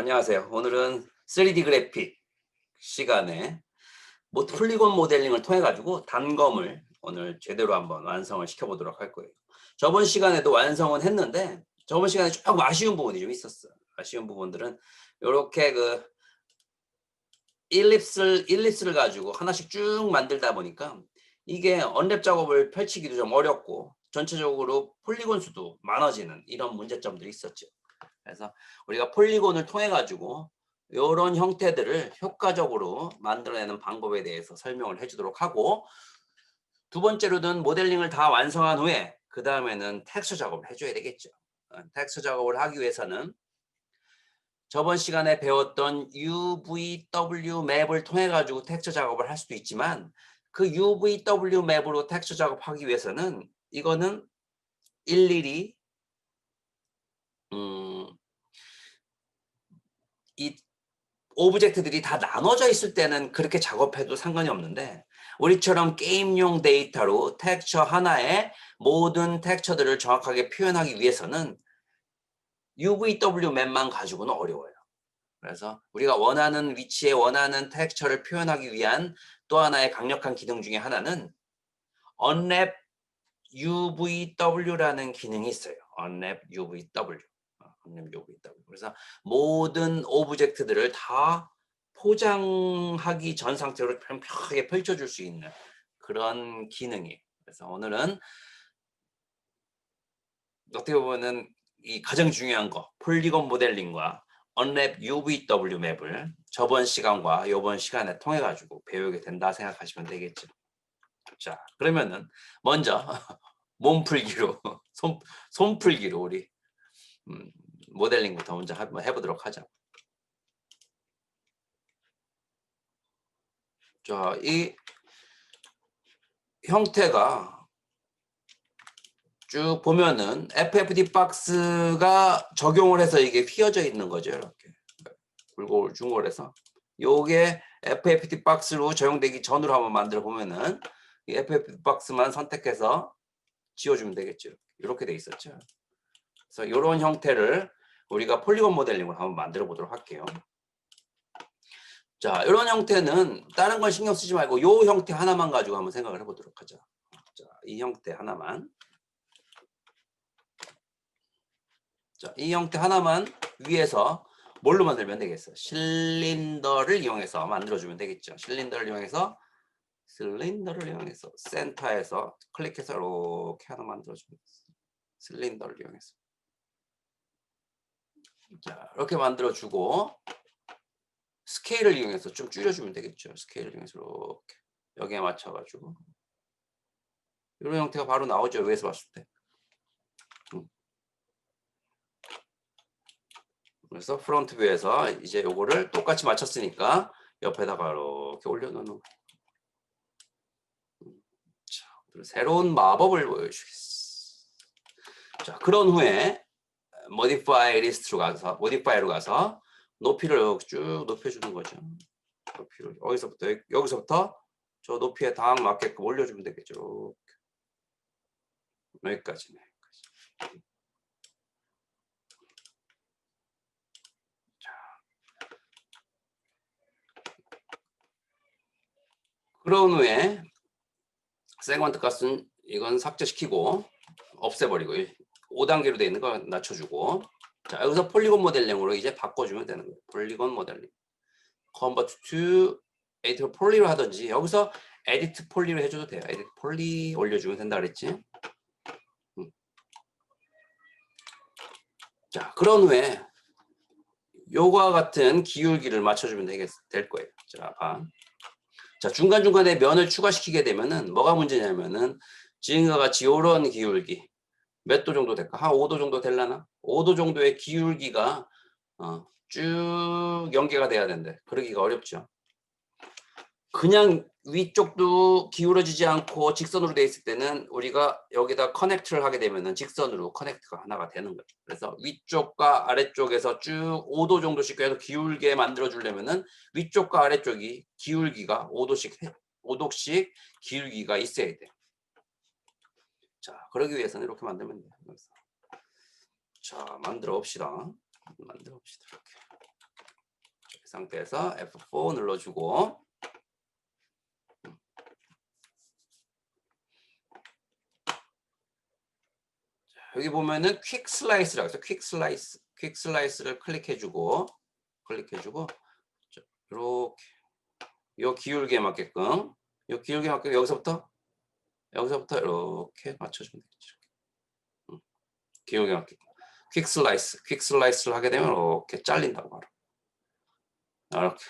안녕하세요. 오늘은 3D 그래픽 시간에 폴리곤 모델링을 통해 가지고 단검을 오늘 제대로 한번 완성을 시켜 보도록 할 거예요. 저번 시간에도 완성은 했는데 저번 시간에 조금 아쉬운 부분이 좀 있었어요. 아쉬운 부분들은 요렇게 일립스를 가지고 하나씩 쭉 만들다 보니까 이게 언랩 작업을 펼치기도 좀 어렵고 전체적으로 폴리곤 수도 많아지는 이런 문제점들이 있었죠. 그래서 우리가 폴리곤을 통해 가지고 요런 형태들을 효과적으로 만들어내는 방법에 대해서 설명을 해 주도록 하고, 두 번째로는 모델링을 다 완성한 후에 그다음에는 텍스처 작업을 해 줘야 되겠죠. 텍스처 작업을 하기 위해서는 저번 시간에 배웠던 UVW 맵을 통해 가지고 텍스처 작업을 할 수도 있지만, 그 UVW 맵으로 텍스처 작업하기 위해서는 이거는 일일이 음 이 오브젝트들이 다 나눠져 있을 때는 그렇게 작업해도 상관이 없는데, 우리처럼 게임용 데이터로 텍스처 하나에 모든 텍스처들을 정확하게 표현하기 위해서는 UVW 맵만 가지고는 어려워요. 그래서 우리가 원하는 위치에 원하는 텍스처를 표현하기 위한 또 하나의 강력한 기능 중에 하나는 Unwrap UVW라는 기능이 있어요. Unwrap UVW. Unwrap UVW. 그래서 모든 오브젝트들을 다 포장하기 전 상태로 평평하게 펼쳐줄 수 있는 그런 기능이에요. 그래서 오늘은 어떻게 보면은 이 가장 중요한 거, 폴리곤 모델링과 Unwrap UVW 맵을 저번 시간과 이번 시간에 통해 가지고 배우게 된다 생각하시면 되겠죠. 자, 그러면은 먼저 몸풀기로 손풀기로 우리 음, 모델링부터 먼저 한번 해보도록 하죠. 자, 이 형태가 쭉 보면은 FFD 박스가 적용을 해서 이게 휘어져 있는 거죠. 이렇게 중골해서 요게 FFD 박스로 적용되기 전으로 한번 만들어 보면은 이 FFD 박스만 선택해서 지워주면 되겠죠. 이렇게 돼 있었죠. 그래서 이런 형태를 우리가 폴리곤 모델링으로 한번 만들어 보도록 할게요. 자, 이런 형태는 다른 건 신경 쓰지 말고 이 형태 하나만 가지고 한번 생각을 해보도록 하죠. 자, 이 형태 하나만. 자, 이 형태 하나만 위에서 뭘로 만들면 되겠어요? 실린더를 이용해서 만들어주면 되겠죠. 실린더를 이용해서 센터에서 클릭해서 이렇게 하나 만들어주면 되겠어요. 실린더를 이용해서. 자, 이렇게 만들어주고 스케일을 이용해서 좀 줄여주면 되겠죠. 스케일을 이용해서 이렇게 여기에 맞춰가지고 이런 형태가 바로 나오죠. 위에서 봤을 때. 그래서 프론트 뷰에서 이제 요거를 똑같이 맞췄으니까 옆에다가 이렇게 올려놓는 거. 자, 새로운 마법을 보여주겠어. 자, 그런 후에 modify 리스트로 가서 modify로 가서 높이를 쭉 높여주는 거죠. 높이를 여기서부터 저 높이에 딱 맞게끔 올려주면 되겠죠. 여기까지네. 그런 후에 세그먼트 값은 이건 삭제시키고 없애버리고 5단계로 되어 있는 거 낮춰주고, 자, 여기서 폴리곤 모델링으로 이제 바꿔주면 되는 거예요. 폴리곤 모델링. convert to edit 폴리로 하든지 여기서 edit 폴리로 해줘도 돼요. edit 폴리 올려주면 된다 그랬지. 자, 그런 후에 요거와 같은 기울기를 맞춰주면 될 거예요. 자, 중간중간에 면을 추가시키게 되면은 뭐가 문제냐면은 지금과 같이 요런 기울기 몇 도 정도 될까? 한 5도 정도 될라나? 5도 정도의 기울기가 쭉 연계가 돼야 된대. 그러기가 어렵죠. 그냥 위쪽도 기울어지지 않고 직선으로 돼 있을 때는 우리가 여기다 커넥트를 하게 되면은 직선으로 커넥트가 하나가 되는 거죠. 그래서 위쪽과 아래쪽에서 쭉 5도 정도씩 계속 기울게 만들어 주려면은 위쪽과 아래쪽이 기울기가 5도씩 기울기가 있어야 돼. 자, 그러기 위해서는 이렇게 만들면 돼요. 자, 만들어 봅시다. 이렇게. 상태에서 F4 눌러주고 여기 보면은 퀵 슬라이스라고 해서 퀵 슬라이스를 클릭해주고 이렇게 요 기울기에 맞게끔 여기서부터 이렇게 맞춰주면 되겠죠. 기울기에 맞게끔 퀵 슬라이스를 하게 되면 이렇게 잘린다고 바로 이렇게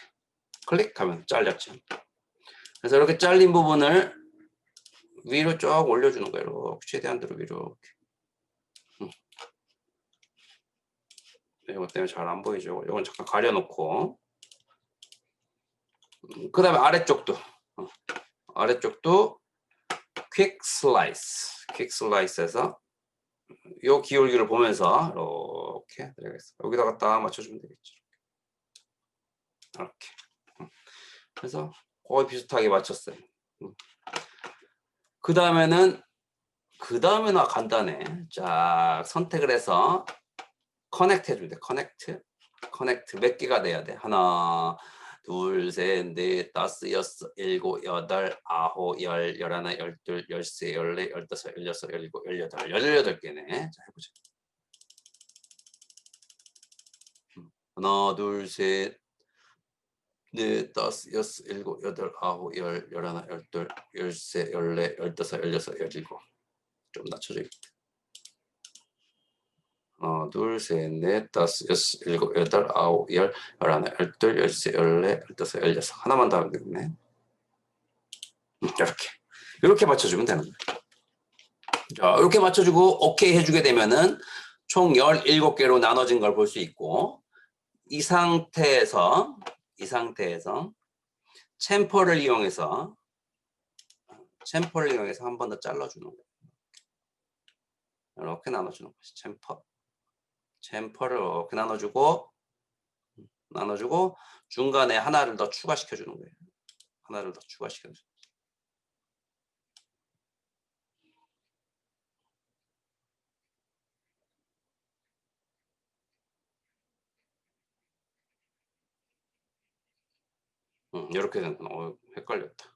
클릭하면 잘렸죠. 그래서 이렇게 잘린 부분을 위로 쭉 올려주는 거예요. 이렇게 최대한대로 위로 이것 때문에 잘 안 보이죠. 이건 잠깐 가려놓고 그 다음에 아래쪽도 퀵 슬라이스에서 요 기울기를 보면서 이렇게 들어가겠습니다. 여기다가 딱 맞춰주면 되겠죠. 이렇게 그래서 거의 비슷하게 맞췄어요. 그 다음에는 간단해. 자, 선택을 해서 커넥트 해주면 돼. 커넥트 몇 개가 돼야 돼? 하나, 둘, 셋, 넷, 다섯, 여섯, 일곱, 여덟, 아홉, 열, 열하나, 열둘, 열세, 열네, 열다섯, 열여섯, 열일곱, 열여덟, 18개네. 자, 해보자. 하나, 둘, 셋, 넷, 다섯, 여섯, 일곱, 여덟, 아홉, 열, 열하나, 열둘, 열세, 열네, 열다섯, 열여섯, 열일곱. 좀 낮춰줘야겠다. 하나, 둘, 셋, 넷, 다섯, 여섯, 일곱, 여덟, 아홉, 열, 열하나, 열둘, 열세, 열네, 열다섯, 열여섯. 하나만 더 하면 되겠네. 이렇게 맞춰주면 되는 거예요. 자, 이렇게 맞춰주고 오케이 해주게 되면은 총 17개로 나눠진 걸 볼 수 있고 이 상태에서 챔퍼를 이용해서 한 번 더 잘라주는 거예요. 이렇게 나눠주는 것이 챔퍼를 이렇게 나눠주고 중간에 하나를 더 추가시켜주는 거예요. 이렇게 되는 거 헷갈렸다.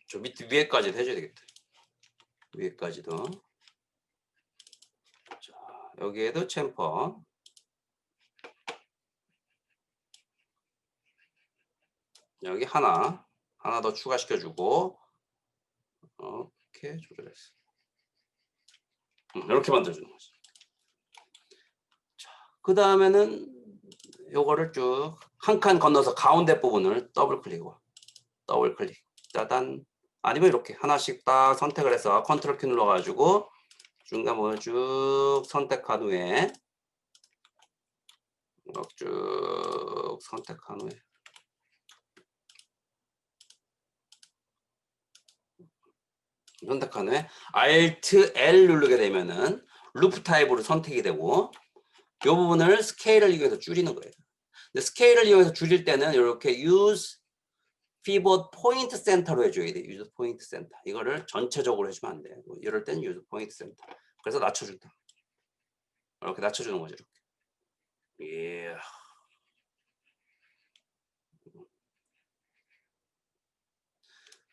저 밑에 위에까지도 해줘야 되겠다. 위에까지도. 자, 여기에도 챔퍼. 여기 하나 더 추가시켜주고 이렇게 조절했어. 이렇게 만들어주는 거지. 자, 그 다음에는 요거를 쭉 한 칸 건너서 가운데 부분을 더블 클릭. 짜단. 아니면 이렇게 하나씩 딱 선택을 해서 컨트롤 키 눌러가지고 중간 부분을 쭉 선택한 후에 쭉 선택한 후에 Alt L 누르게 되면은 루프 타입으로 선택이 되고 이 부분을 스케일을 이용해서 줄이는 거예요. 근데 스케일을 이용해서 줄일 때는 이렇게 use pivot point center로 해줘야 돼. use point center. 이거를 전체적으로 해주면 안 돼. 이럴 때는 use point center. 그래서 낮춰준다. 이렇게 낮춰주는 거죠. 이렇게. 예.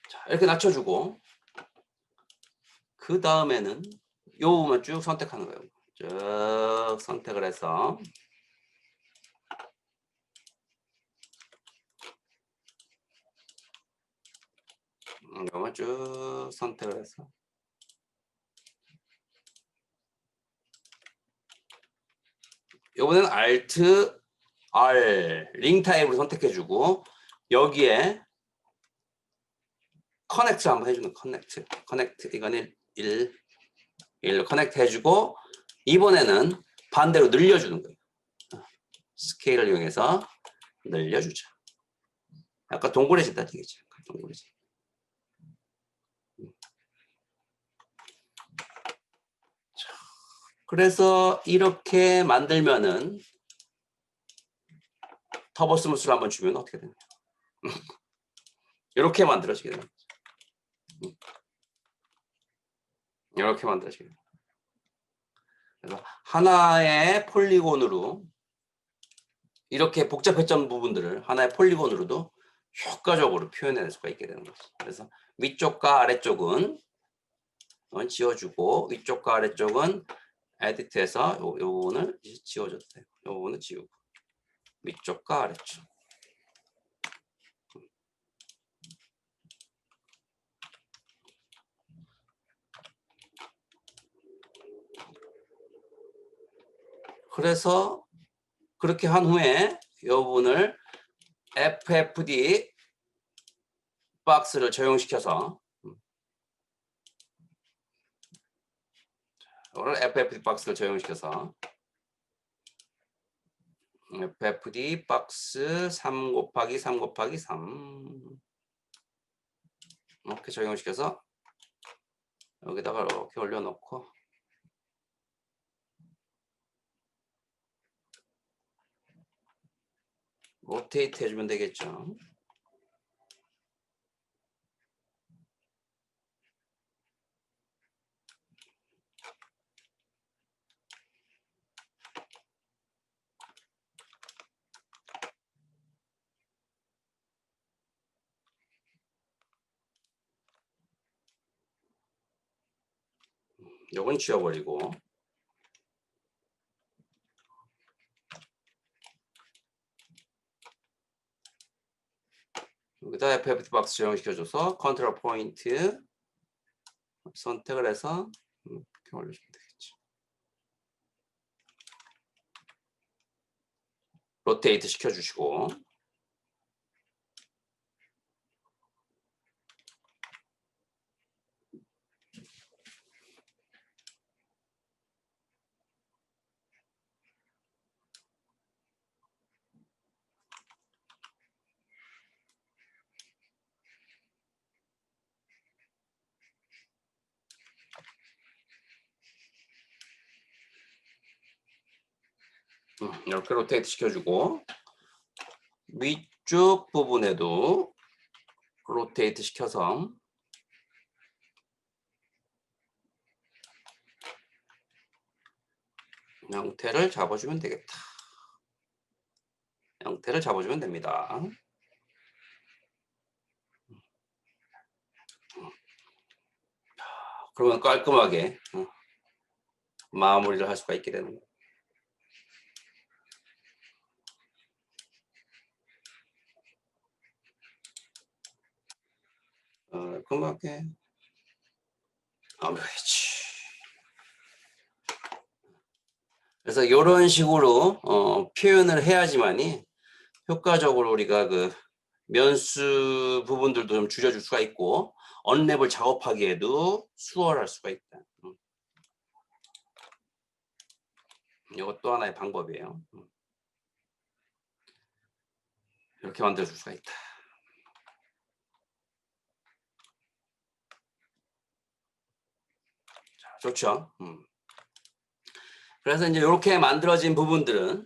자, 이렇게 낮춰주고 그 다음에는 요 부분만 쭉 선택하는 거예요. 쭉 선택을 해서 이거만 쭉 선택을 해서 이번에는 Alt R 링 타입으로 선택해주고 여기에 커넥트 한번 해주는 커넥트 이거는 1로 커넥트 해주고 이번에는 반대로 늘려주는 거예요. 스케일을 이용해서 늘려주자. 약간 동그래진다 얘기죠. 동그래지. 그래서 이렇게 만들면은 터보 스무스를 한번 주면 어떻게 되나요? 이렇게 만들어지게 됩니다. 이렇게 만들어지게. 그래서 하나의 폴리곤으로 이렇게 복잡했던 부분들을 하나의 폴리곤으로도 효과적으로 표현해낼 수가 있게 되는 거지. 그래서 위쪽과 아래쪽은 지워주고 위쪽과 아래쪽은 에디트해서 요 부분을 지워줘도 돼요. 요 부분은 지우고 위쪽과 아래쪽. 그래서 그렇게 한 후에 이 부분을 FFD 박스를 적용시켜서 이거를 FFD 박스를 적용시켜서 FFD 박스 3 곱하기 3 곱하기 3 이렇게 적용시켜서 여기다가 이렇게 올려놓고 로테이트 해주면 되겠죠. 요건 지워버리고 여기다 FFT 박스 적용시켜줘서 컨트롤 포인트 선택을 해서 이렇게 올려주면 되겠지. 로테이트 시켜주시고 이렇게 로테이트 시켜주고 위쪽 부분에도 로테이트 시켜서 형태를 잡아주면 되겠다. 형태를 잡아주면 됩니다. 그러면 깔끔하게 마무리를 할 수가 있게 되는 거예요. 깔끔하게 마무리했지. 그래서 이런 식으로 표현을 해야지만이 효과적으로 우리가 그 면수 부분들도 좀 줄여줄 수가 있고 언랩을 작업하기에도 수월할 수가 있다. 이것도 하나의 방법이에요. 이렇게 만들어줄 수가 있다. 자, 좋죠. 그래서 이제 이렇게 만들어진 부분들은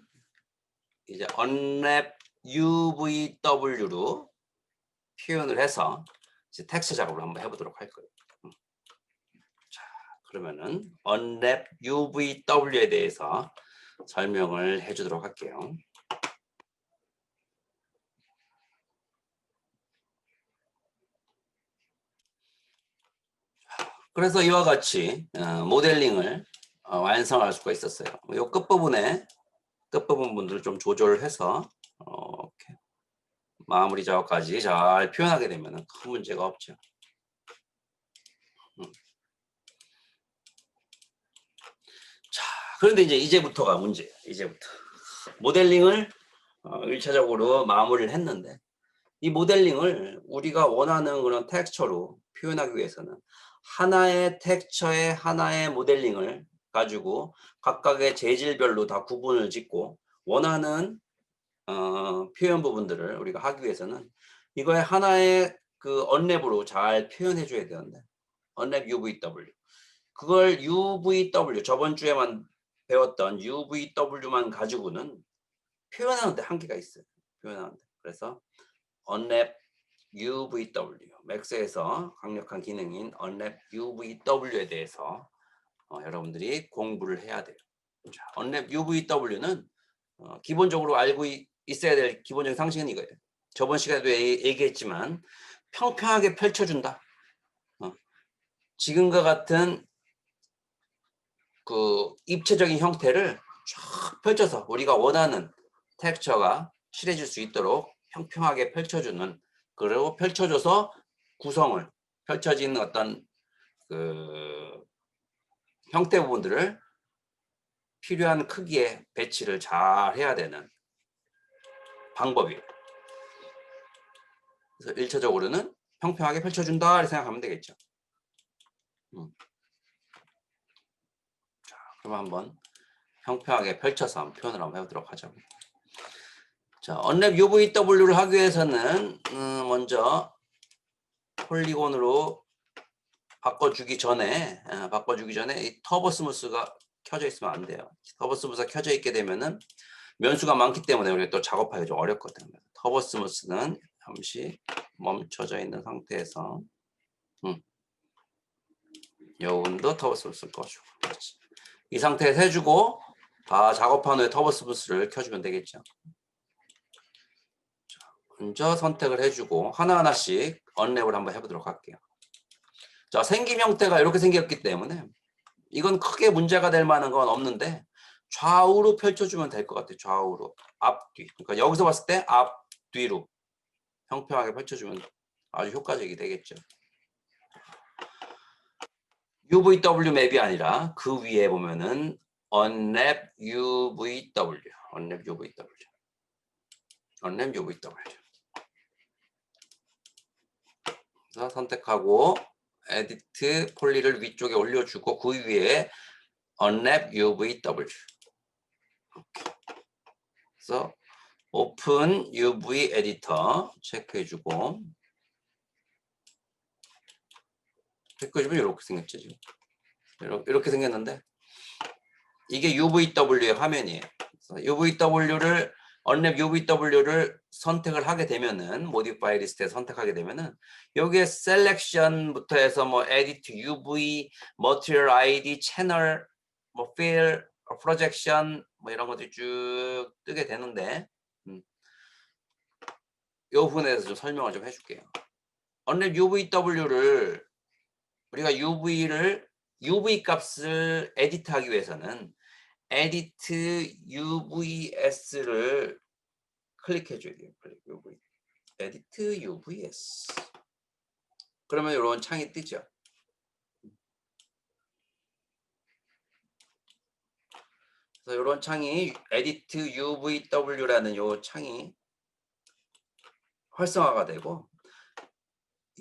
이제 언랩 UVW로 표현을 해서 이제 텍스트 작업을 한번 해보도록 할 거예요. 자, 그러면은 언랩 UVW에 대해서 설명을 해주도록 할게요. 그래서 이와 같이 모델링을 완성할 수가 있었어요. 이 끝부분 분들을 좀 조절을 해서 이렇게 마무리 작업까지 잘 표현하게 되면 큰 문제가 없죠. 자, 그런데 이제부터가 문제예요. 이제부터 모델링을 1차적으로 마무리를 했는데 이 모델링을 우리가 원하는 그런 텍스처로 표현하기 위해서는 하나의 텍스처의 하나의 모델링을 가지고 각각의 재질별로 다 구분을 짓고 원하는 표현 부분들을 우리가 하기 위해서는 이거의 하나의 그 언랩으로 잘 표현해 줘야 되는데 언랩 UVW 그걸 UVW 저번 주에만 배웠던 UVW만 가지고는 표현하는데 한계가 있어요. 표현하는데 그래서 언랩 UVW 맥스에서 강력한 기능인 언랩 UVW에 대해서 여러분들이 공부를 해야 돼요. 자, 언랩 UVW는 기본적으로 알고 있어야 될 기본적인 상식은 이거예요. 저번 시간에도 얘기했지만 평평하게 펼쳐준다. 지금과 같은 그 입체적인 형태를 쫙 펼쳐서 우리가 원하는 텍스처가 칠해질 수 있도록 평평하게 펼쳐주는, 그리고 펼쳐줘서 구성을 펼쳐진 어떤 그 형태 부분들을 필요한 크기에 배치를 잘 해야 되는 방법이에요. 그래서 1차적으로는 평평하게 펼쳐준다 이렇게 생각하면 되겠죠. 자, 그럼 한번 평평하게 펼쳐서 한번 표현을 한번 해보도록 하죠. 자, 언랩 UVW를 하기 위해서는 먼저 폴리곤으로 바꿔주기 전에 이 터보 스무스가 켜져 있으면 안 돼요. 터보 스무스가 켜져 있게 되면은 면수가 많기 때문에 우리가 또 작업하기 좀 어렵거든요. 터보 스무스는 잠시 멈춰져 있는 상태에서 여운도 터보 스무스를 꺼주고, 이 상태에서 해주고 다 작업한 후에 터보 스무스를 켜주면 되겠죠. 자, 먼저 선택을 해주고 하나하나씩 언랩을 한번 해보도록 할게요. 자, 생김 형태가 이렇게 생겼기 때문에 이건 크게 문제가 될 만한 건 없는데 좌우로 펼쳐주면 될 것 같아요. 좌우로, 앞뒤. 그러니까 여기서 봤을 때 앞뒤로 평평하게 펼쳐주면 아주 효과적이 되겠죠. UVW 맵이 아니라 그 위에 보면은 언랩 UVW, 언랩 UVW, 언랩 UVW. 그래서 선택하고 에디트 폴리를 위쪽에 올려주고 그 위에 언랩 UVW. 그래서 오픈 UV 에디터 체크해주고, 체크해주면 이렇게 생겼죠. 지금 이렇게 생겼는데 이게 UVW의 화면이에요. UVW를 언랩 UVW를 선택을 하게 되면은 모디파이 리스트에 선택하게 되면은 여기에 셀렉션부터 해서 뭐 에디트 UV, 머티리얼 ID, 채널, 뭐 필, 프로젝션 뭐 이런 것들이 쭉 뜨게 되는데 이 부분에 대해서 좀 설명을 좀 해줄게요. 언랩 UVW를 우리가 UV 값을 에디트하기 위해서는 에디트 UVS를 클릭해 줘야 돼요. 에디트 UVS. 그러면 이런 창이 뜨죠. 그래서 이런 창이 에디트 UVW라는 이 창이 활성화가 되고,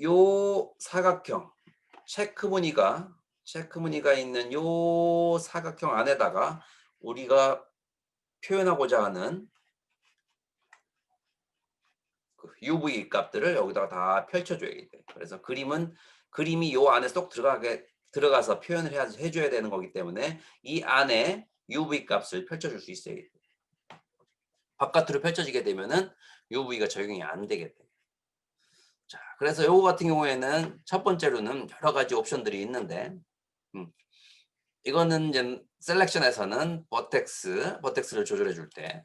요 사각형 체크 무늬가 있는 요 사각형 안에다가 우리가 표현하고자 하는 그 UV 값들을 여기다가 다 펼쳐줘야 돼. 그래서 그림이 요 안에 쏙 들어가서 표현을 해줘야 되는 거기 때문에 이 안에 UV 값을 펼쳐줄 수 있어야 돼. 바깥으로 펼쳐지게 되면은 UV가 적용이 안 되게 돼. 자, 그래서 요거 같은 경우에는 첫 번째로는 여러 가지 옵션들이 있는데, 이거는 이제 셀렉션에서는 버텍스를 조절해 줄 때,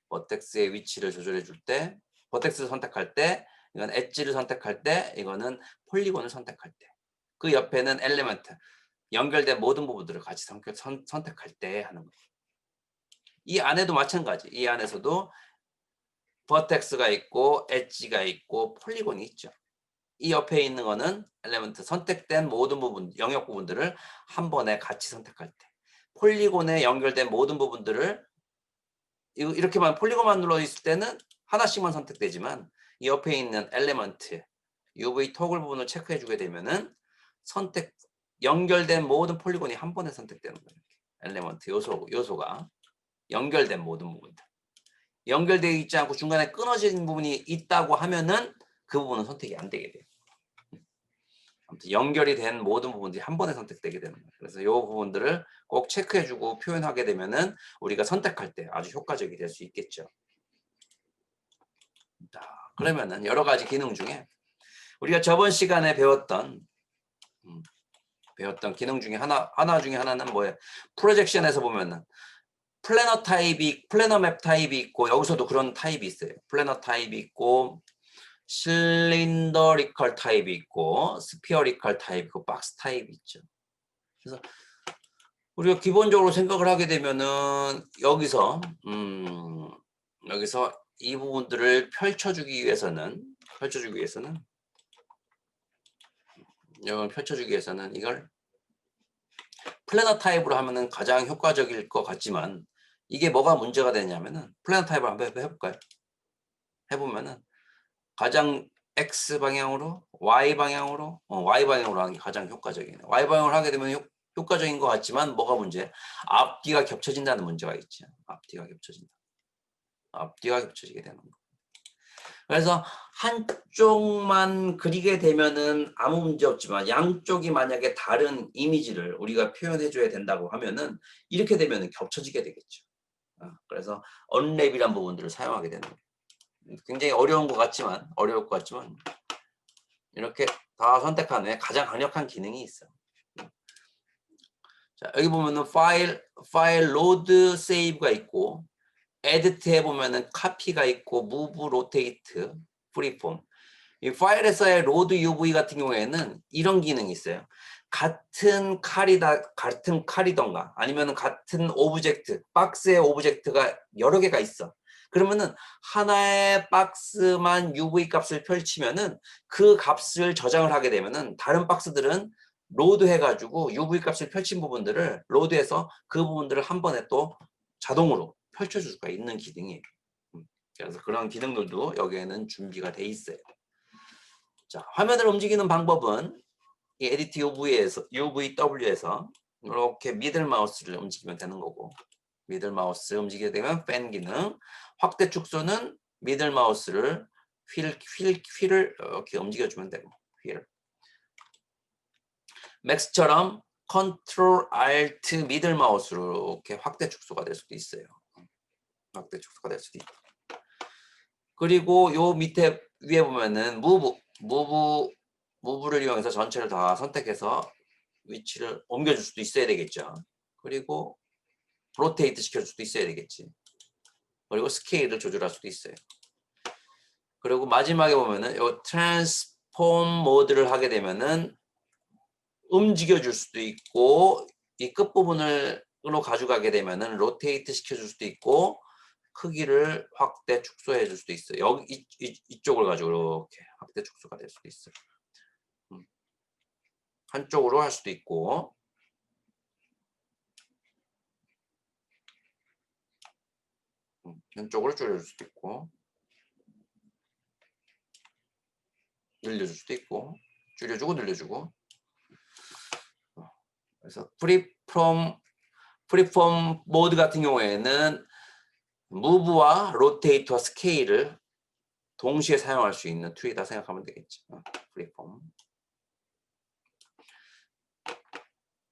버텍스의 위치를 조절해 줄 때, 버텍스를 선택할 때, 이건 엣지를 선택할 때, 이거는 폴리곤을 선택할 때, 그 옆에는 엘리먼트, 연결된 모든 부분들을 같이 선택할 때 하는 거예요. 이 안에도 마찬가지. 이 안에서도 버텍스가 있고 엣지가 있고 폴리곤이 있죠. 이 옆에 있는 거는 엘리먼트, 선택된 모든 부분, 영역 부분들을 한 번에 같이 선택할 때, 폴리곤에 연결된 모든 부분들을 이렇게만 폴리곤만 눌러 있을 때는 하나씩만 선택되지만 이 옆에 있는 엘리먼트, UV 토글 부분을 체크해 주게 되면은 연결된 모든 폴리곤이 한 번에 선택되는 거예요. 엘리먼트 요소가 연결된 모든 부분들. 연결되어 있지 않고 중간에 끊어진 부분이 있다고 하면은 그 부분은 선택이 안 되게 돼요. 아무튼 연결이 된 모든 부분들이 한 번에 선택되게 되는 거예요. 그래서 이 부분들을 꼭 체크해주고 표현하게 되면은 우리가 선택할 때 아주 효과적이 될 수 있겠죠. 자, 그러면은 여러 가지 기능 중에 우리가 저번 시간에 배웠던 기능 중에 하나 중에 하나는 뭐예요? 프로젝션에서 보면은 플래너 맵 타입이 있고, 여기서도 그런 타입이 있어요. 플래너 타입이 있고, 실린더리컬 타입이 있고, 스피어리컬 타입이 있고, 박스 타입이 있죠. 그래서 우리가 기본적으로 생각을 하게 되면은 여기서 이 부분들을 펼쳐주기 위해서는 이걸 플래너 타입으로 하면은 가장 효과적일 것 같지만, 이게 뭐가 문제가 되냐면은 플래너 타입을 한번 해볼까요? 해보면은 가장 X 방향으로 Y 방향으로 하는 게 가장 효과적이에요. Y 방향으로 하게 되면 효과적인 것 같지만 뭐가 문제? 앞뒤가 겹쳐진다는 문제가 있죠. 앞뒤가 겹쳐지게 되는 거. 그래서 한쪽만 그리게 되면은 아무 문제 없지만, 양쪽이 만약에 다른 이미지를 우리가 표현해 줘야 된다고 하면은 이렇게 되면은 겹쳐지게 되겠죠. 그래서 언랩이란 부분들을 사용하게 되는 거예요. 굉장히 어려울 것 같지만 이렇게 다 선택한 후에 가장 강력한 기능이 있어. 자, 여기 보면은 파일 로드 세이브가 있고, 에디트 해보면은 카피가 있고, 무브 로테이트 프리폼. 이 파일에서의 로드 UV 같은 경우에는 이런 기능이 있어요. 같은 칼이던가 아니면 같은 오브젝트, 박스의 오브젝트가 여러 개가 있어. 그러면은 하나의 박스만 UV 값을 펼치면은 그 값을 저장을 하게 되면은 다른 박스들은 로드 해가지고 UV 값을 펼친 부분들을 로드해서 그 부분들을 한 번에 또 자동으로 펼쳐줄 수가 있는 기능이에요. 그래서 그런 기능들도 여기에는 준비가 돼 있어요. 자, 화면을 움직이는 방법은 이 에디트 UVW에서 이렇게 미들 마우스를 움직이면 되는 거고, 미들 마우스 움직이게 되면 팬 기능, 확대 축소는 미들 마우스를 휠을 이렇게 움직여주면 되고, 휠. 맥스처럼 컨트롤 알트 미들 마우스로 이렇게 확대 축소가 될 수도 있어요. 확대 축소가 될 수도 있고. 그리고 요 밑에 위에 보면은 무브를 이용해서 전체를 다 선택해서 위치를 옮겨줄 수도 있어야 되겠죠. 그리고 로테이트 시켜줄 수도 있어야 되겠지. 그리고 스케일을 조절할 수도 있어요. 그리고 마지막에 보면은 요 트랜스폼 모드를 하게 되면은 움직여줄 수도 있고, 이 끝부분으로 가져가게 되면은 로테이트 시켜줄 수도 있고, 크기를 확대 축소해 줄 수도 있어요. 여기 이쪽을 가지고 이렇게 확대 축소가 될 수도 있어요. 한쪽으로 할 수도 있고, 한쪽으로 줄여줄 수도 있고, 늘려줄 수도 있고, 줄여주고 늘려주고. 그래서 프리폼 모드 같은 경우에는 무브와 로테이트와 스케일을 동시에 사용할 수 있는 툴이다 생각하면 되겠죠. 프리폼.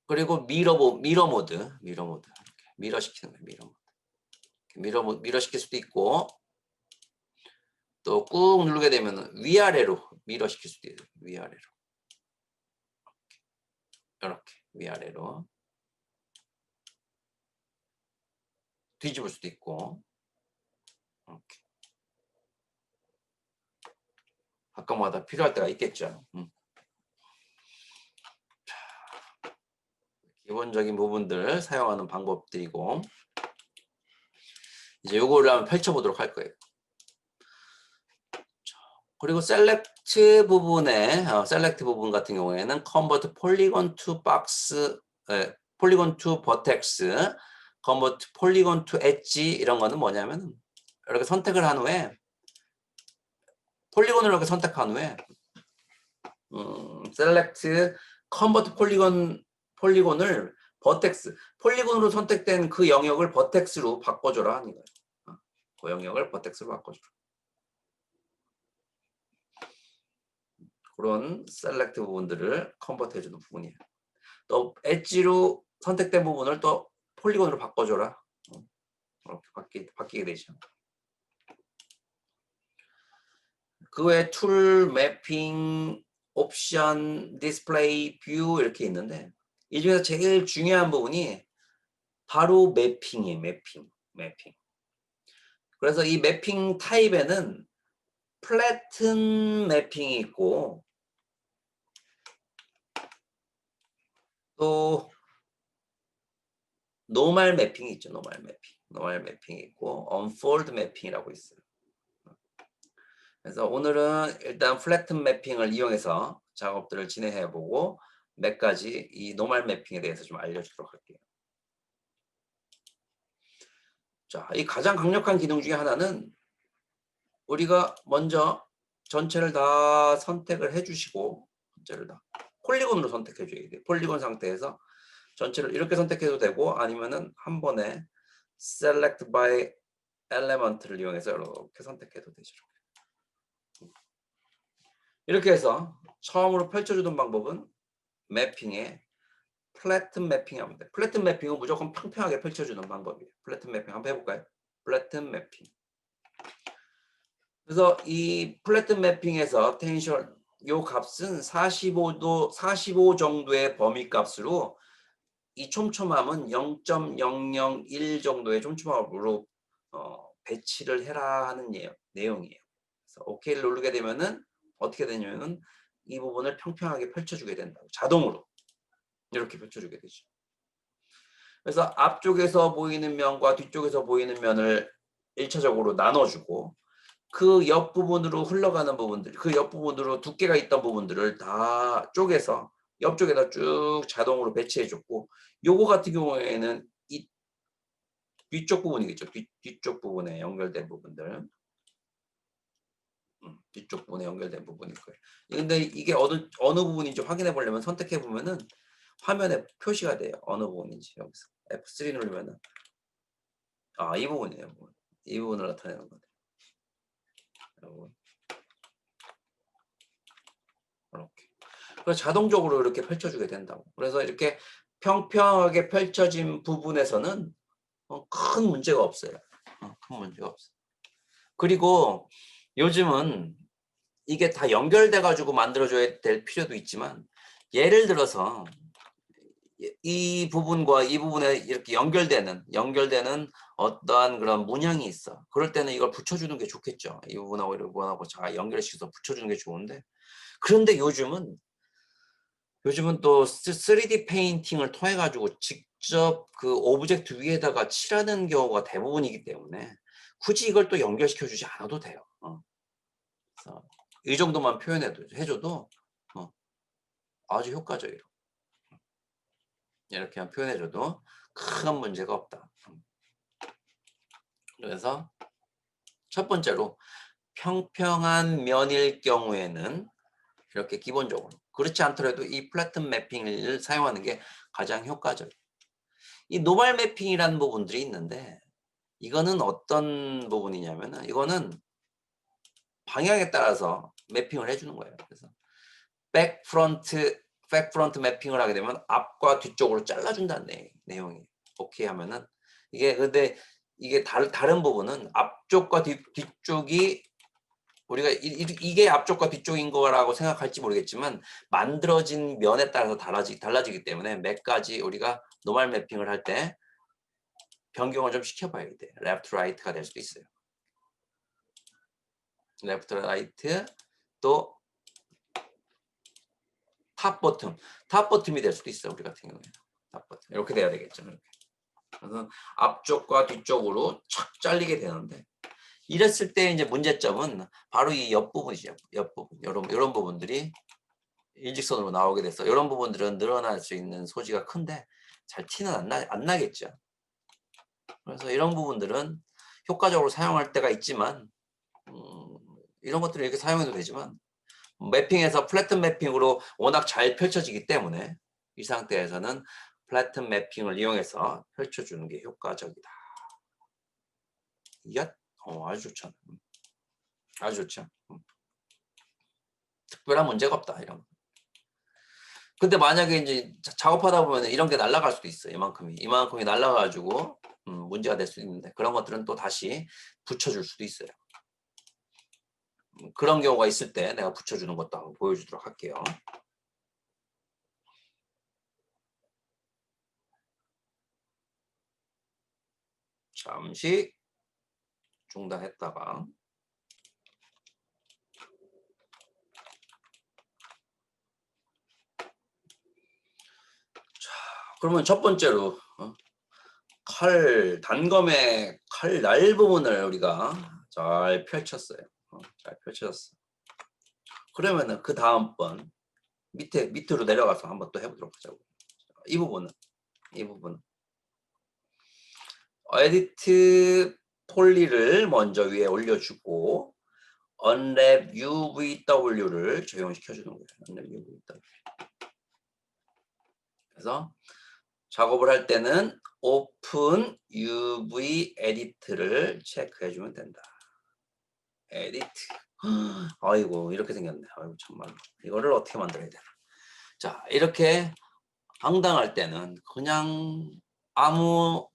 그리고 미러 모드. 미러 시키는 거예요. 미러 시킬 수도 있고, 또 꾹 누르게 되면 위아래로 미러 시킬 수도 있어요. 위아래로. 이렇게 위아래로 뒤집을 수도 있고, 이렇게 가끔마다 필요할 때가 있겠죠. 기본적인 부분들 사용하는 방법들이고, 이제 요거를 한번 펼쳐보도록 할 거예요. 그리고 셀렉트 부분 같은 경우에는 컨버트 폴리곤 투 박스, 폴리곤 투 버텍스, 컨버트 폴리곤 투 엣지, 이런 거는 뭐냐면 이렇게 선택을 한 후에 폴리곤을 이렇게 선택한 후에 셀렉트 컨버트 폴리곤을 버텍스, 폴리곤으로 선택된 그 영역을 버텍스로 바꿔줘라 하는 거예요. 그 영역을 버텍스로 바꿔줘라. 그런 셀렉트 부분들을 컨버트 해주는 부분이에요. 또 엣지로 선택된 부분을 또 폴리곤으로 바꿔줘라. 이렇게 바뀌게 되죠. 그 외에 툴, 매핑, 옵션, 디스플레이, 뷰 이렇게 있는데 이 중에서 제일 중요한 부분이 바로 매핑이에요. 매핑. 그래서 이 매핑 타입에는 플래튼 매핑이 있고 또 노멀 매핑이 있죠. 노멀 매핑이 있고 언폴드 매핑이라고 있어요. 그래서 오늘은 일단 플래튼 매핑을 이용해서 작업들을 진행해 보고 몇 가지 이 노멀 매핑에 대해서 좀 알려주도록 할게요. 자, 이 가장 강력한 기능 중에 하나는 우리가 먼저 전체를 다 선택을 해주시고 전체를 다 폴리곤으로 선택해 줘야 돼요. 폴리곤 상태에서 전체를 이렇게 선택해도 되고 아니면은 한 번에 select by element를 이용해서 이렇게 선택해도 되죠. 이렇게 해서 처음으로 펼쳐주던 방법은 매핑에 플래튼 매핑 하면 돼. 플래튼 매핑은 무조건 평평하게 펼쳐주는 방법이에요. 플래튼 매핑 한번 해볼까요? 플래튼 매핑. 그래서 이 플래튼 매핑에서 텐션 요 값은 45 정도의 범위 값으로 이 촘촘함은 0.001 정도의 촘촘함으로 배치를 해라 하는 내용이에요. 그래서 OK를 누르게 되면은 어떻게 되냐면은 이 부분을 평평하게 펼쳐주게 된다고 자동으로 이렇게 펼쳐주게 되죠. 그래서 앞쪽에서 보이는 면과 뒤쪽에서 보이는 면을 1차적으로 나눠주고 그 옆부분으로 흘러가는 부분들, 그 옆부분으로 두께가 있던 부분들을 다 쪼개서 옆쪽에다 쭉 자동으로 배치해줬고 요거 같은 경우에는 이 뒤쪽 부분이겠죠. 뒤쪽 부분에 연결된 부분들. 뒤쪽 부분에 연결된 부분일 거예요. 근데 이게 어느 부분인지 확인해 보려면 선택해 보면은 화면에 표시가 돼요. 어느 부분인지 여기서 F3 누르면은 이 부분이에요. 이 부분을 나타내는 거예요. 이렇게. 그래서 자동적으로 이렇게 펼쳐주게 된다고. 그래서 이렇게 평평하게 펼쳐진 부분에서는 큰 문제가 없어요. 큰 문제가 없어요. 그리고 요즘은 이게 다 연결돼 가지고 만들어줘야 될 필요도 있지만 예를 들어서 이 부분과 이 부분에 이렇게 연결되는 어떠한 그런 문양이 있어. 그럴 때는 이걸 붙여주는 게 좋겠죠. 이 부분하고 이 부분하고 잘 연결시켜서 붙여주는 게 좋은데 그런데 요즘은 또 3D 페인팅을 통해 가지고 직접 그 오브젝트 위에다가 칠하는 경우가 대부분이기 때문에 굳이 이걸 또 연결시켜 주지 않아도 돼요. 그래서 이 정도만 해줘도 아주 효과적이에요. 이렇게만 표현해줘도 큰 문제가 없다. 그래서 첫 번째로 평평한 면일 경우에는 이렇게 기본적으로 그렇지 않더라도 이 플래튼 매핑을 사용하는 게 가장 효과적이에요. 이 노멀 매핑이라는 부분들이 있는데 이거는 어떤 부분이냐면은 이거는 방향에 따라서 매핑을 해주는 거예요. 그래서 백 프론트 매핑을 하게 되면 앞과 뒤쪽으로 잘라준다는 내용이 오케이 하면은 근데 이게 다른 부분은 앞쪽과 뒤쪽이 우리가 이게 앞쪽과 뒤쪽인 거라고 생각할지 모르겠지만 만들어진 면에 따라서 달라지기 때문에 몇 가지 우리가 노멀 매핑을 할 때 변경을 좀 시켜봐야 돼. 레프트 라이트가 될 수도 있어요. 레프트 라이트 또 탑 버텀이 될 수도 있어요. 우리 같은 경우에 탑 버텀 이렇게 돼야 되겠죠. 이렇게. 그래서 앞쪽과 뒤쪽으로 착 잘리게 되는데 이랬을 때 이제 문제점은 바로 이 옆부분이죠. 옆부분 이런 부분들이 일직선으로 나오게 돼서 이런 부분들은 늘어날 수 있는 소지가 큰데 잘 티는 안 나겠죠. 그래서 이런 부분들은 효과적으로 사용할 때가 있지만 이런 것들을 이렇게 사용해도 되지만 매핑에서 플래튼 매핑으로 워낙 잘 펼쳐지기 때문에 이 상태에서는 플래튼 매핑을 이용해서 펼쳐주는 게 효과적이다. 아주 좋죠. 아주 좋죠. 특별한 문제가 없다. 이런. 근데 만약에 이제 작업하다 보면 이런 게 날아갈 수도 있어요. 이만큼이 날아가지고 문제가 될 수 있는데 그런 것들은 또 다시 붙여줄 수도 있어요. 그런 경우가 있을 때 내가 붙여주는 것도 한번 보여주도록 할게요. 잠시 중단했다가 자, 그러면 첫 번째로 단검의 칼 날 부분을 우리가 잘 펼쳤어요. 잘 펼쳐졌어. 그러면은 그 다음번 밑으로 내려가서 한번 또 해보도록 하자고. 이 부분 에디트 폴리를 먼저 위에 올려주고 unwrap UVW를 적용시켜주는 거예요. unwrap UVW. 그래서 작업을 할 때는 오픈 UV 에디트를 체크해주면 된다. 에디트. 아이고 이렇게 생겼네. 아이고 정말 이거를 어떻게 만들어야 되나. 자 이렇게 황당할 때는 그냥 아무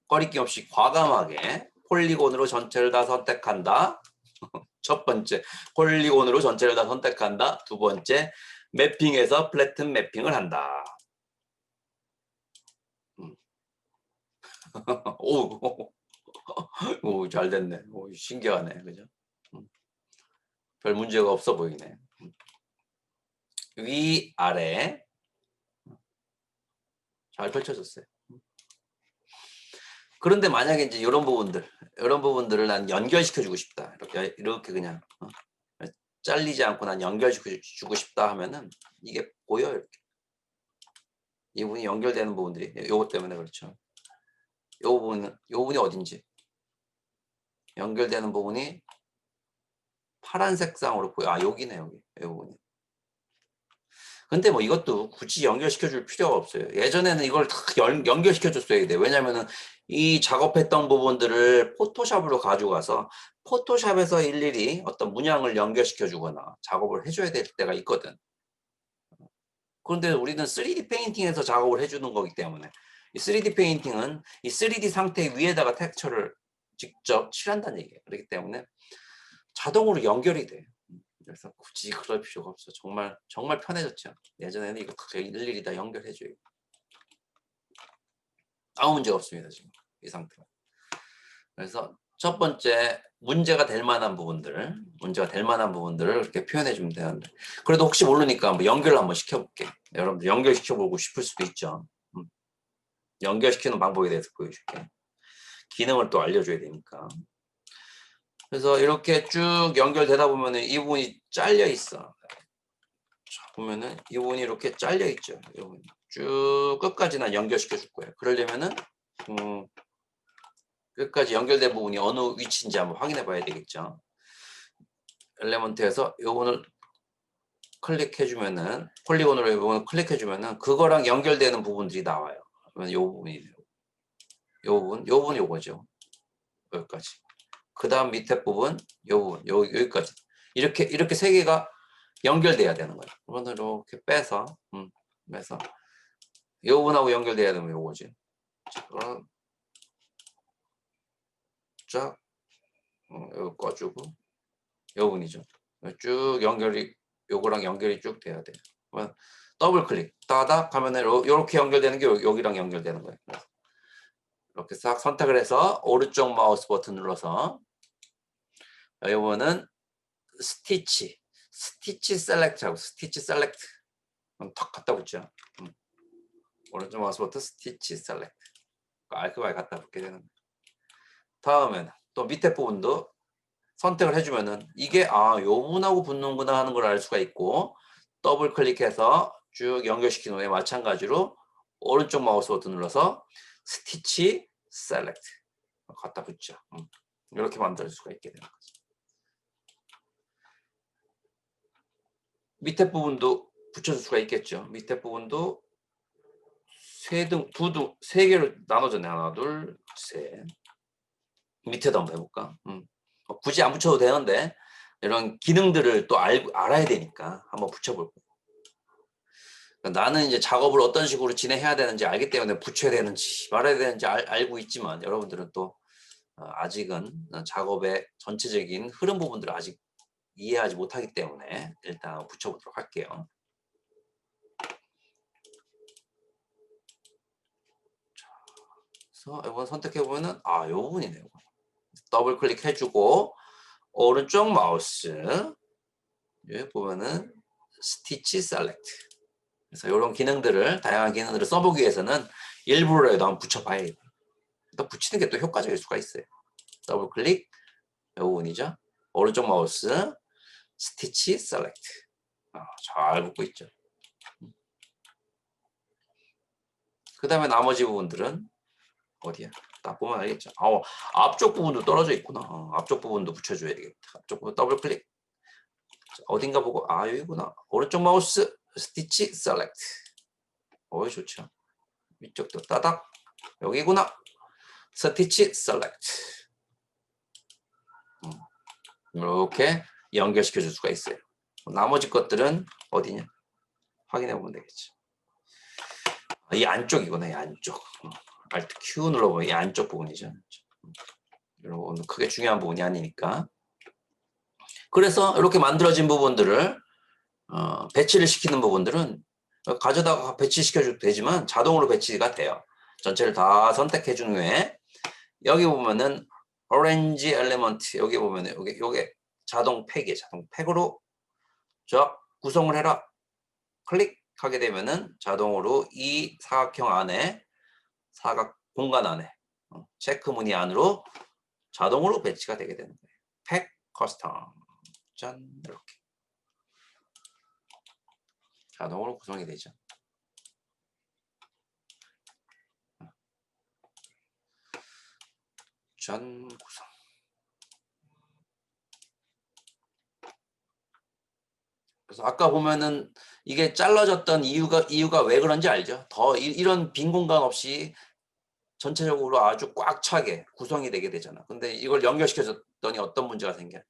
거리낌 없이 과감하게 폴리곤으로 전체를 다 선택한다. 첫 번째, 폴리곤으로 전체를 다 선택한다. 두 번째, 매핑에서 플래튼 매핑을 한다. 오, 잘 됐네. 오, 신기하네. 그죠? 별 문제가 없어 보이네. 위, 아래. 잘 펼쳐졌어요. 그런데 만약에 이제 이런 부분들을 난 연결시켜주고 싶다. 이렇게 그냥 잘리지 않고 난 연결시켜주고 싶다 하면은 이게 보여 이렇게. 이 부분이 연결되는 부분들이 요것 때문에 그렇죠. 요 부분이 어딘지 연결되는 부분이 파란 색상으로 보여. 아 여기네 여기. 이 부분이. 근데 뭐 이것도 굳이 연결시켜줄 필요가 없어요. 예전에는 이걸 다 연결시켜줬어야 돼. 왜냐면은 이 작업했던 부분들을 포토샵으로 가져가서 포토샵에서 일일이 어떤 문양을 연결시켜주거나 작업을 해줘야 될 때가 있거든. 그런데 우리는 3D 페인팅에서 작업을 해주는 거기 때문에 이 3D 페인팅은 이 3D 상태 위에다가 텍스처를 직접 칠한다는 얘기예요. 그렇기 때문에 자동으로 연결이 돼. 그래서 굳이 그럴 필요가 없어. 정말 편해졌죠. 예전에는 이거 일일이 다 연결해줘요. 아무 문제가 없습니다. 지금 이 상태가. 그래서 첫 번째 문제가 될 만한 부분들을 이렇게 표현해 주면 되는데 그래도 혹시 모르니까 한번 연결을 한번 시켜볼게. 여러분들 연결시켜보고 싶을 수도 있죠. 연결시키는 방법에 대해서 보여줄게. 기능을 또 알려줘야 되니까. 그래서 이렇게 쭉 연결되다 보면은 이 부분이 잘려 있어. 자, 보면은 이 부분이 이렇게 잘려 있죠. 이 부분이. 쭉 끝까지 난 연결시켜 줄 거예요. 그러려면은 끝까지 연결된 부분이 어느 위치인지 한번 확인해 봐야 되겠죠. 엘레먼트에서 이 부분을 클릭해 주면은 폴리곤으로 이 부분을 클릭해 주면은 그거랑 연결되는 부분들이 나와요. 그러면 이 부분이 이 부분 요거죠. 여기까지. 그 다음 밑에 부분 이 부분 여기까지. 이렇게 세 개가 연결돼야 되는 거예요. 그러면 이렇게 빼서 이 부분하고 연결돼야 되면 요거지. 쫙 여기 꺼주고 이 부분이죠. 쭉 연결이 요거랑 연결이 쭉 돼야 돼요. 그러면 더블 클릭 따닥 하면은 이렇게 연결되는 게 여기랑 연결되는 거예요. 이렇게 싹 선택을 해서 오른쪽 마우스 버튼 눌러서 이거는 스티치 셀렉트하고 스티치 셀렉트 탁 갖다 붙죠. 오른쪽 마우스 버튼 스티치 셀렉트 깔끔하게 갖다 붙게 되는 거예요. 다음에는 또 밑에 부분도 선택을 해주면은 이게 요 부분하고 붙는구나 하는 걸 알 수가 있고 더블 클릭해서 쭉 연결시킨 후에 마찬가지로 오른쪽 마우스 버튼 눌러서 스티치 셀렉트 갖다 붙죠. 이렇게 만들 수가 있게 되는 거죠. 밑에 부분도 붙여줄 수가 있겠죠. 밑에 부분도 세 개로 나눠졌네. 하나, 둘, 셋. 밑에도 한번 해볼까? 굳이 안 붙여도 되는데 이런 기능들을 또 알아야 되니까 한번 붙여볼 거예요. 나는 이제 작업을 어떤 식으로 진행해야 되는지 알기 때문에 붙여야 되는지 말아야 되는지 알고 있지만 여러분들은 또 아직은 작업의 전체적인 흐름 부분들을 아직 이해하지 못하기 때문에 일단 붙여보도록 할게요. 그래서 이번 선택해보면은 이 부분이네요. 더블 클릭해주고 오른쪽 마우스 여기 보면은 스티치 셀렉트. 그래서 이런 기능들을 다양한 기능들을 써보기 위해서는 일부러라도 한번 붙여봐야 돼요. 또 붙이는 게 또 효과적일 수가 있어요. 더블 클릭 이 부분이죠. 오른쪽 마우스 스티치 셀렉트. 잘 붙고 있죠. 그 다음에 나머지 부분들은 어디야? 딱 보면 알겠죠. 앞쪽 부분도 떨어져 있구나. 앞쪽 부분도 붙여줘야 되겠다. 앞쪽 부분 더블 클릭. 어딘가 보고 여기구나. 오른쪽 마우스 스티치 셀렉트. 좋죠. 위쪽도 따닥. 여기구나. 스티치 셀렉트. 이렇게 연결시켜 줄 수가 있어요. 나머지 것들은 어디냐? 확인해 보면 되겠죠. 이 안쪽이구나. 이 안쪽. Alt Q 눌러보면 이 안쪽 부분이죠. 이런 크게 중요한 부분이 아니니까. 그래서 이렇게 만들어진 부분들을 배치를 시키는 부분들은 가져다가 배치시켜줘도 되지만 자동으로 배치가 돼요. 전체를 다 선택해 준 후에 여기 보면은 오렌지 엘리먼트 여기 보면은 요게 자동 팩이에요. 자동 팩으로 쫙 구성을 해라. 클릭하게 되면은 자동으로 이 사각형 안에 사각 공간 안에 체크 무늬 안으로 자동으로 배치가 되게 되는 거예요. 팩 커스텀 짠 이렇게 자동으로 구성이 되죠. 전 구성. 그래서 아까 보면은 이게 잘라졌던 이유가 왜 그런지 알죠? 이런 빈 공간 없이 전체적으로 아주 꽉 차게 구성이 되게 되잖아. 근데 이걸 연결시켜줬더니 어떤 문제가 생겨?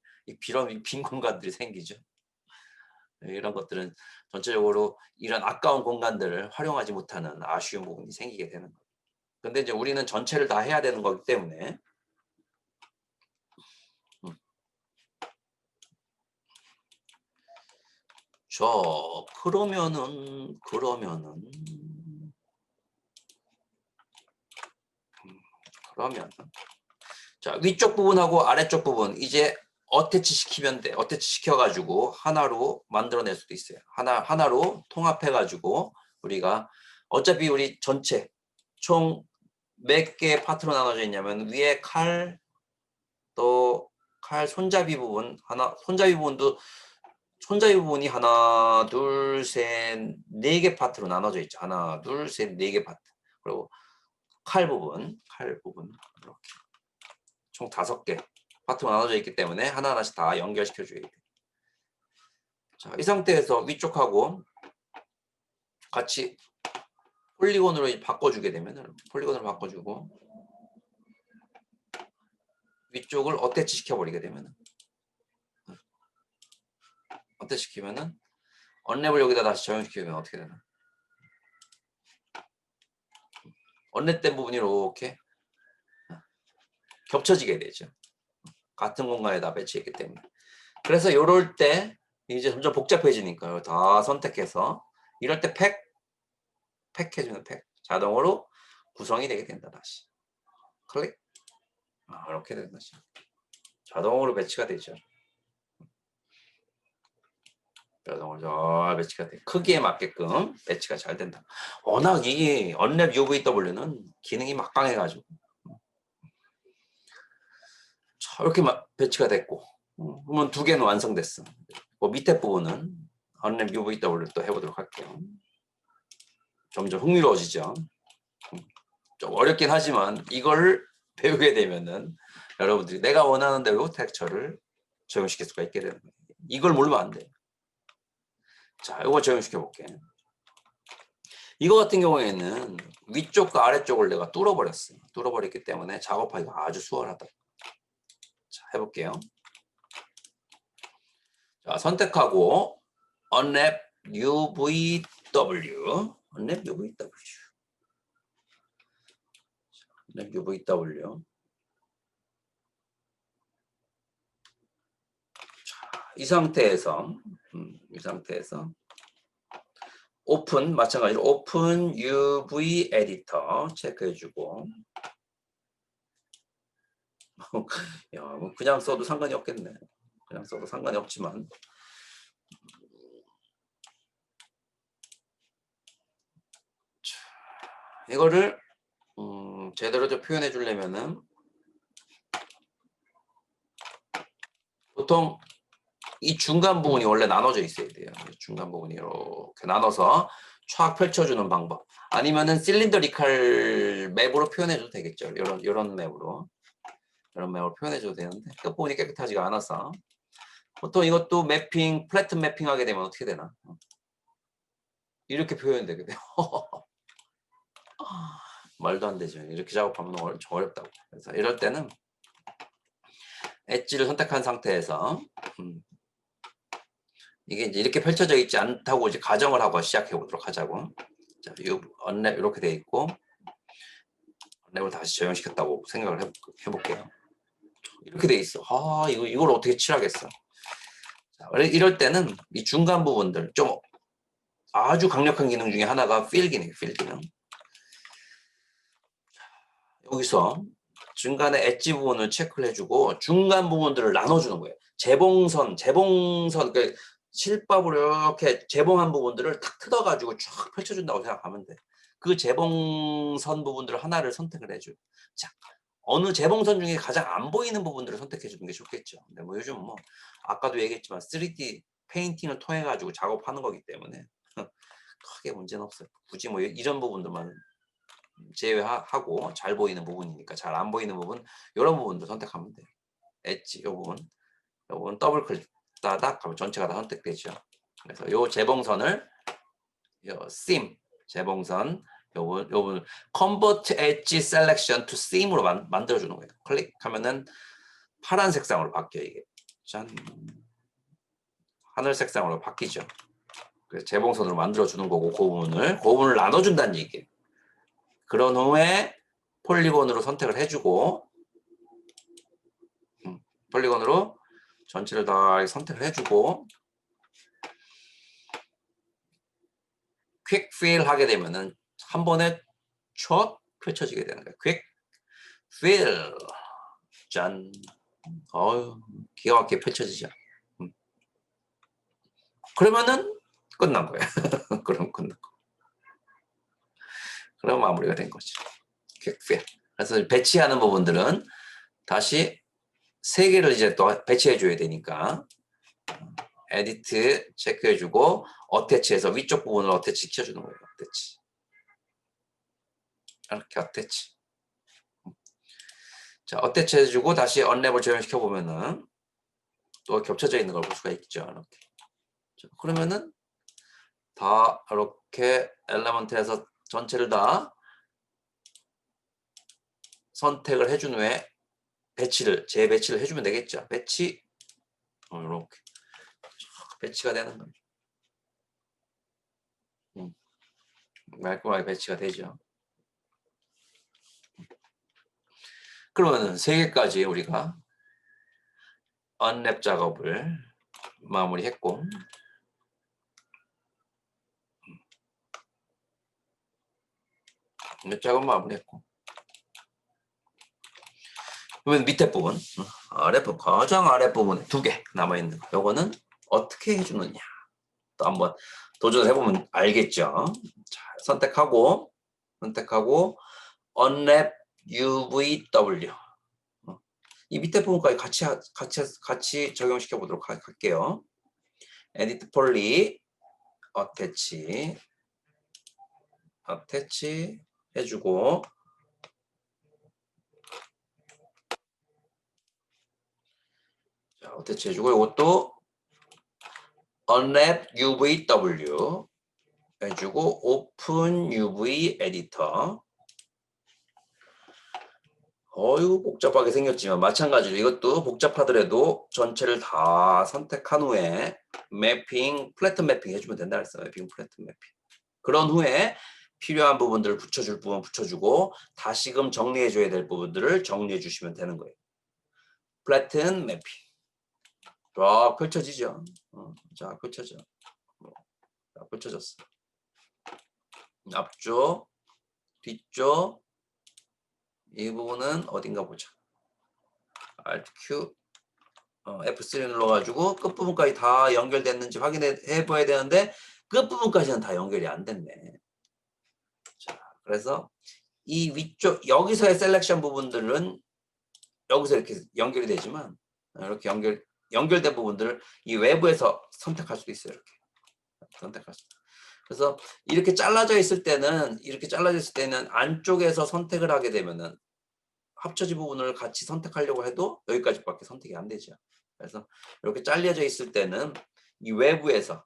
빈 공간들이 생기죠. 이런 것들은 전체적으로 이런 아까운 공간들을 활용하지 못하는 아쉬운 부분이 생기게 되는 거예요. 근데 이제 우리는 전체를 다 해야 되는 거기 때문에 그러면은 자, 위쪽 부분하고 아래쪽 부분 이제 어태치 시키면 돼. 어태치 시켜가지고 하나로 만들어낼 수도 있어요. 하나로 통합해가지고 우리가 어차피 우리 전체 총 몇 개의 파트로 나눠져 있냐면 위에 칼, 또 칼 손잡이 부분 하나, 손잡이 부분이 하나, 둘, 셋, 네 개 파트로 나눠져 있죠. 하나, 둘, 셋, 네 개 파트. 그리고 칼 부분 이렇게 총 5개 파트가 나눠져 있기 때문에 하나하나씩 다 연결시켜 줘야 돼. 자, 이 상태에서 위쪽하고 같이 폴리곤으로 바꿔주게 되면 폴리곤으로 바꿔주고 위쪽을 어태치 시켜버리게 되면 어태치 시키면은 언랩을 여기다 다시 적용시키면 어떻게 되나? 언랩된 부분이 이렇게 겹쳐지게 되죠. 같은 공간에다 배치했기 때문에. 그래서 이럴 때 이제 점점 복잡해지니까요. 다 선택해서 이럴 때 팩 해주는 팩 자동으로 구성이 되게 된다. 다시 클릭 이렇게 된다. 자동으로 배치가 되죠. 자동으로 잘 배치가 돼. 크기에 맞게끔 배치가 잘 된다. 워낙 이 언랩 UVW는 기능이 막강해가지고 이렇게 배치가 됐고 그러면 2개는 완성됐어. 밑에 부분은 언랩 UVW를 또 해보도록 할게요. 점점 흥미로워지죠. 좀 어렵긴 하지만 이걸 배우게 되면은 여러분들이 내가 원하는 대로 텍스처를 적용시킬 수가 있게 되는 거예요. 이걸 모르면 안 돼요. 자, 이거 적용시켜 볼게. 이거 같은 경우에는 위쪽과 아래쪽을 내가 뚫어버렸어요. 뚫어버렸기 때문에 작업하기가 아주 수월하다. 자, 해볼게요. 자, 선택하고 Unwrap UVW Unwrap UVW Unwrap UVW 자, 이 상태에서 오픈 마찬가지로 오픈 UV 에디터 체크해주고 야, 뭐 그냥 써도 상관이 없겠네. 그냥 써도 상관이 없지만 이거를 제대로 좀 표현해 주려면은 보통 이 중간 부분이 원래 나눠져 있어야 돼요. 중간 부분이 이렇게 나눠서 촥 펼쳐주는 방법. 아니면은 실린더리칼 맵으로 표현해줘도 되겠죠. 이런 맵으로. 이런 맵으로 표현해줘도 되는데 끝부분이 깨끗하지가 않아서 보통 이것도 매핑, 플래트 매핑 하게 되면 어떻게 되나? 이렇게 표현되게 돼요. 말도 안 되죠. 이렇게 작업하면 어렵다고. 그래서 이럴 때는 엣지를 선택한 상태에서 이게 이제 이렇게 펼쳐져 있지 않다고 이제 가정을 하고 시작해 보도록 하자고. 자, 언랩 이렇게 돼 있고 언랩을 다시 적용시켰다고 생각을 해볼게요. 이렇게 돼 있어. 아, 이걸 어떻게 칠하겠어? 자, 이럴 때는 이 중간 부분들 좀 아주 강력한 기능 중에 하나가 필 기능. 여기서 중간에 엣지 부분을 체크를 해주고 중간 부분들을 나눠주는 거예요. 재봉선, 그 실밥으로 이렇게 재봉한 부분들을 탁 뜯어가지고 쫙 펼쳐준다고 생각하면 돼. 그 재봉선 부분들을 하나를 선택을 해줘요. 자, 어느 재봉선 중에 가장 안 보이는 부분들을 선택해주는 게 좋겠죠. 근데 뭐 요즘 뭐 아까도 얘기했지만 3D 페인팅을 통해 가지고 작업하는 거기 때문에 크게 문제는 없어요. 굳이 뭐 이런 부분들만 제외하고 잘 보이는 부분이니까 잘 안 보이는 부분 이런 부분도 선택하면 돼요. 엣지 이 부분 더블 클릭 따닥 하면 전체가 다 선택되죠. 그래서 요 재봉선을 요 심 재봉선 요 부분 컨버트 엣지 셀렉션 투 심으로 만들어 주는 거예요. 클릭하면은 파란 색상으로 바뀌어 이게. 짠. 하늘 색상으로 바뀌죠. 그래서 재봉선으로 만들어 주는 거고 그 부분을 나눠 준다는 얘기예요. 그런 후에 폴리곤으로 선택을 해주고 폴리곤으로 전체를 다 선택을 해주고 퀵 필 하게 되면은 한 번에 촥 펼쳐지게 되는 거예요. 퀵 필 짠. 어유 기가 막히게 펼쳐지죠. 그러면은 끝난 거예요. 그럼 끝난 거. 그럼 마무리가 된 거죠. 퀵 필. 그래서 배치하는 부분들은 다시 3개를 이제 또 배치해 줘야 되니까 에디트 체크해주고 어태치해서 위쪽 부분을 어태치 시켜주는 거예요. 어태치. 이렇게 어태치. 자, 어태치 해주고 다시 언랩을 적용시켜 보면은 또 겹쳐져 있는 걸 볼 수가 있죠. 이렇게. 자, 그러면은 다 이렇게 엘리먼트에서 전체를 다 선택을 해준 후에 재배치를 해주면 되겠죠. 배치 이렇게 배치가 되는 겁니다. 깔끔하게 배치가 되죠. 그러면은 3개까지 우리가 언랩 작업을 마무리했고 언랩 작업 마무리했고 그러면 밑에 부분 가장 아랫부분에 2개 남아있는 거 요거는 어떻게 해주느냐 또 한번 도전해보면 알겠죠. 자, 선택하고 언랩 UVW 이 밑에 부분까지 같이 적용시켜 보도록 할게요. 에디트 폴리 어태치 해주고 자, 어태치 해주고 이것도 언랩 UVW 해주고 오픈 UV 에디터 이거 복잡하게 생겼지만 마찬가지로 이것도 복잡하더라도 전체를 다 선택한 후에 플래트 매핑 해주면 된다 그랬어요. 매핑 플래트 매핑. 그런 후에 필요한 부분들을 붙여줄 부분 붙여주고 다시금 정리해줘야 될 부분들을 정리해 주시면 되는 거예요. 플래튼 매핑. 쫙 펼쳐지죠. 자, 펼쳐져. 자, 펼쳐졌어. 앞쪽, 뒤쪽, 이 부분은 어딘가 보자. Alt Q, F3 눌러가지고 끝부분까지 다 연결됐는지 확인해 봐야 되는데 끝부분까지는 다 연결이 안 됐네. 자, 그래서 이 위쪽 여기서의 셀렉션 부분들은 여기서 이렇게 연결이 되지만 이렇게 연결된 부분들을 이 외부에서 선택할 수도 있어요. 이렇게 선택할 수. 그래서 이렇게 잘라져 있을 때는 안쪽에서 선택을 하게 되면은 합쳐진 부분을 같이 선택하려고 해도 여기까지밖에 선택이 안 되죠. 그래서 이렇게 잘려져 있을 때는 이 외부에서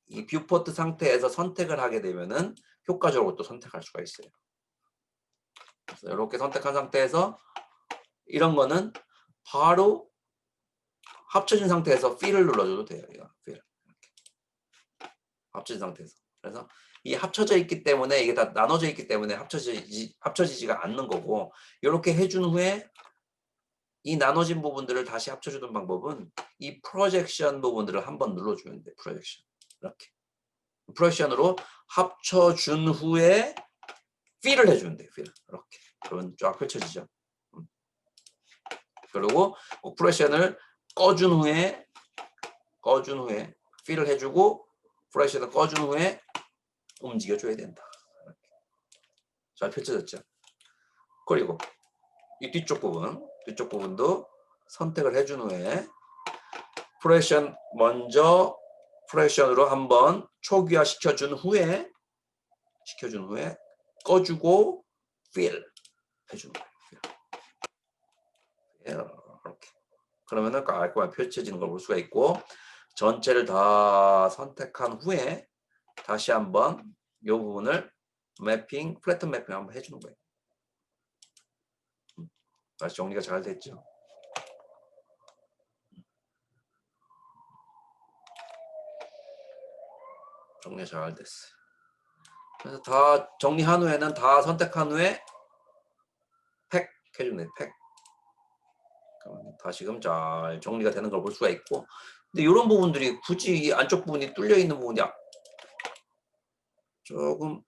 이 뷰포트 상태에서 선택을 하게 되면은 효과적으로 또 선택할 수가 있어요. 그래서 이렇게 선택한 상태에서 이런 거는 바로 합쳐진 상태에서 Fill을 눌러줘도 돼요. 이거 Fill. 합쳐진 상태에서. 그래서 이 합쳐져 있기 때문에 이게 다 나눠져 있기 때문에 합쳐지지가 않는 거고 이렇게 해준 후에 이 나눠진 부분들을 다시 합쳐주는 방법은 이 프로젝션 부분들을 한번 눌러주면 돼. 프로젝션. 이렇게. 프로젝션으로 합쳐준 후에 Fill을 해주면 돼. Fill. 이렇게. 그러면 쫙 펼쳐지죠. 그리고 프로젝션을 꺼준 후에 Fill을 해주고 프로젝션을 꺼준 후에 움직여줘야 된다. 이렇게. 잘 펼쳐졌죠. 그리고 이 뒤쪽 부분도 선택을 해준 후에 프로젝션 먼저 프로젝션으로 한번 초기화 시켜준 후에 꺼주고 Fill 해주는 거예요. 이렇게. 그러면은 깔끔하게 펼쳐지는 걸 볼 수가 있고 전체를 다 선택한 후에 다시 한번 이 부분을 플래튼 매핑 한번 해주는 거예요. 다시 정리가 잘 됐죠. 정리 잘 됐어요. 그래서 다 정리한 후에는 다 선택한 후에 팩 해주네. 팩. 다시금 잘 정리가 되는 걸 볼 수가 있고 근데 이런 부분들이 굳이 이 안쪽 부분이 뚫려 있는 부분이 조금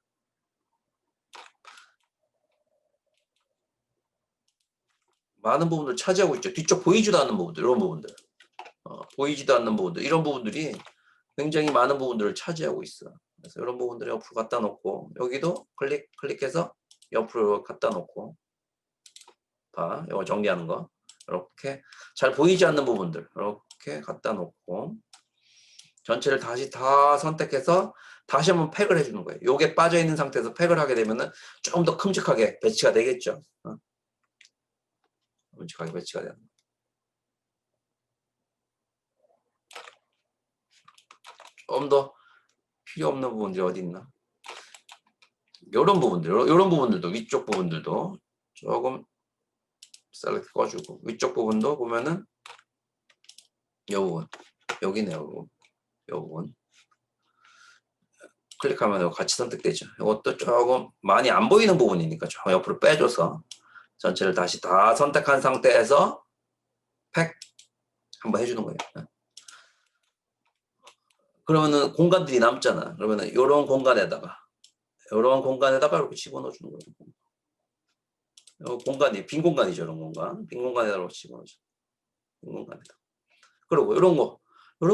많은 부분을 차지하고 있죠. 뒤쪽 보이지도 않는 부분들, 이런 부분들. 보이지도 않는 부분들, 이런 부분들이 굉장히 많은 부분들을 차지하고 있어. 그래서 이런 부분들을 옆으로 갖다 놓고 여기도 클릭해서 옆으로 갖다 놓고 봐, 이거 정리하는 거. 이렇게 잘 보이지 않는 부분들 이렇게 갖다 놓고 전체를 다시 다 선택해서 다시 한번 팩을 해주는 거예요. 요게 빠져있는 상태에서 팩을 하게 되면은 좀 더 큼직하게 배치가 되겠죠. 큼직하게 배치가 되는 거예요. 좀 더 필요 없는 부분들이 어디 있나? 이런 부분들도 위쪽 부분들도 조금 셀렉트 꺼주고 위쪽 부분도 보면은 요 부분 여기네요. 요 부분 클릭하면 같이 선택되죠. 이것도 조금 많이 안 보이는 부분이니까 좀 옆으로 빼줘서 전체를 다시 다 선택한 상태에서 팩 한번 해주는 거예요. 그러면은 공간들이 남잖아. 그러면은 이런 공간에다가 이렇게 집어넣어 주는 거예요. 빈 공간이죠. 이런 공간. 빈 공간에다가 집어넣어줘. 빈 공간에다. 그리고 이런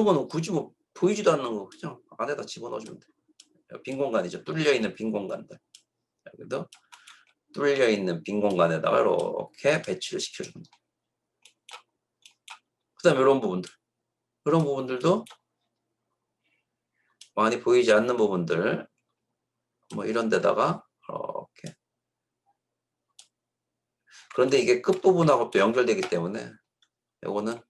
거는 굳이 뭐 보이지도 않는 거 그냥 안에다 집어넣어주면 돼. 빈 공간이죠. 뚫려 있는 빈 공간들. 여기도 뚫려 있는 빈 공간에다가 이렇게 배치를 시켜주는 거예요. 그다음에 이런 부분들도 많이 보이지 않는 부분들 뭐 이런 데다가 이렇게. 그런데 이게 끝부분하고 또 연결되기 때문에 이거는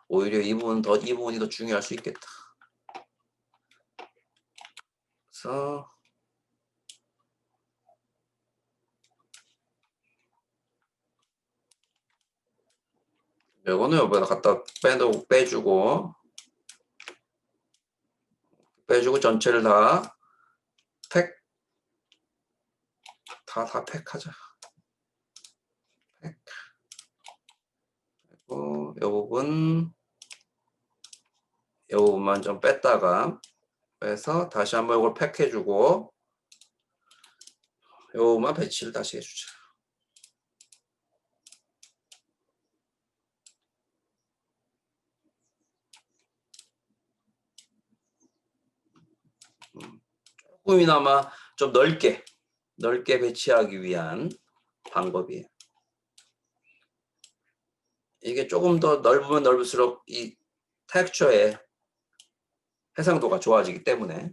오히려 이 부분이 더 중요할 수 있겠다. 그래서 이거는 여기다 갖다 빼주고 전체를 다 팩하자. 부분만 좀 뺐다가 해서 다시 한번 이걸 팩해주고 요거만 배치를 다시 해주자. 조금이나마 좀 넓게 배치하기 위한 방법이에요. 이게 조금 더 넓으면 넓을수록 이 텍스처의 해상도가 좋아지기 때문에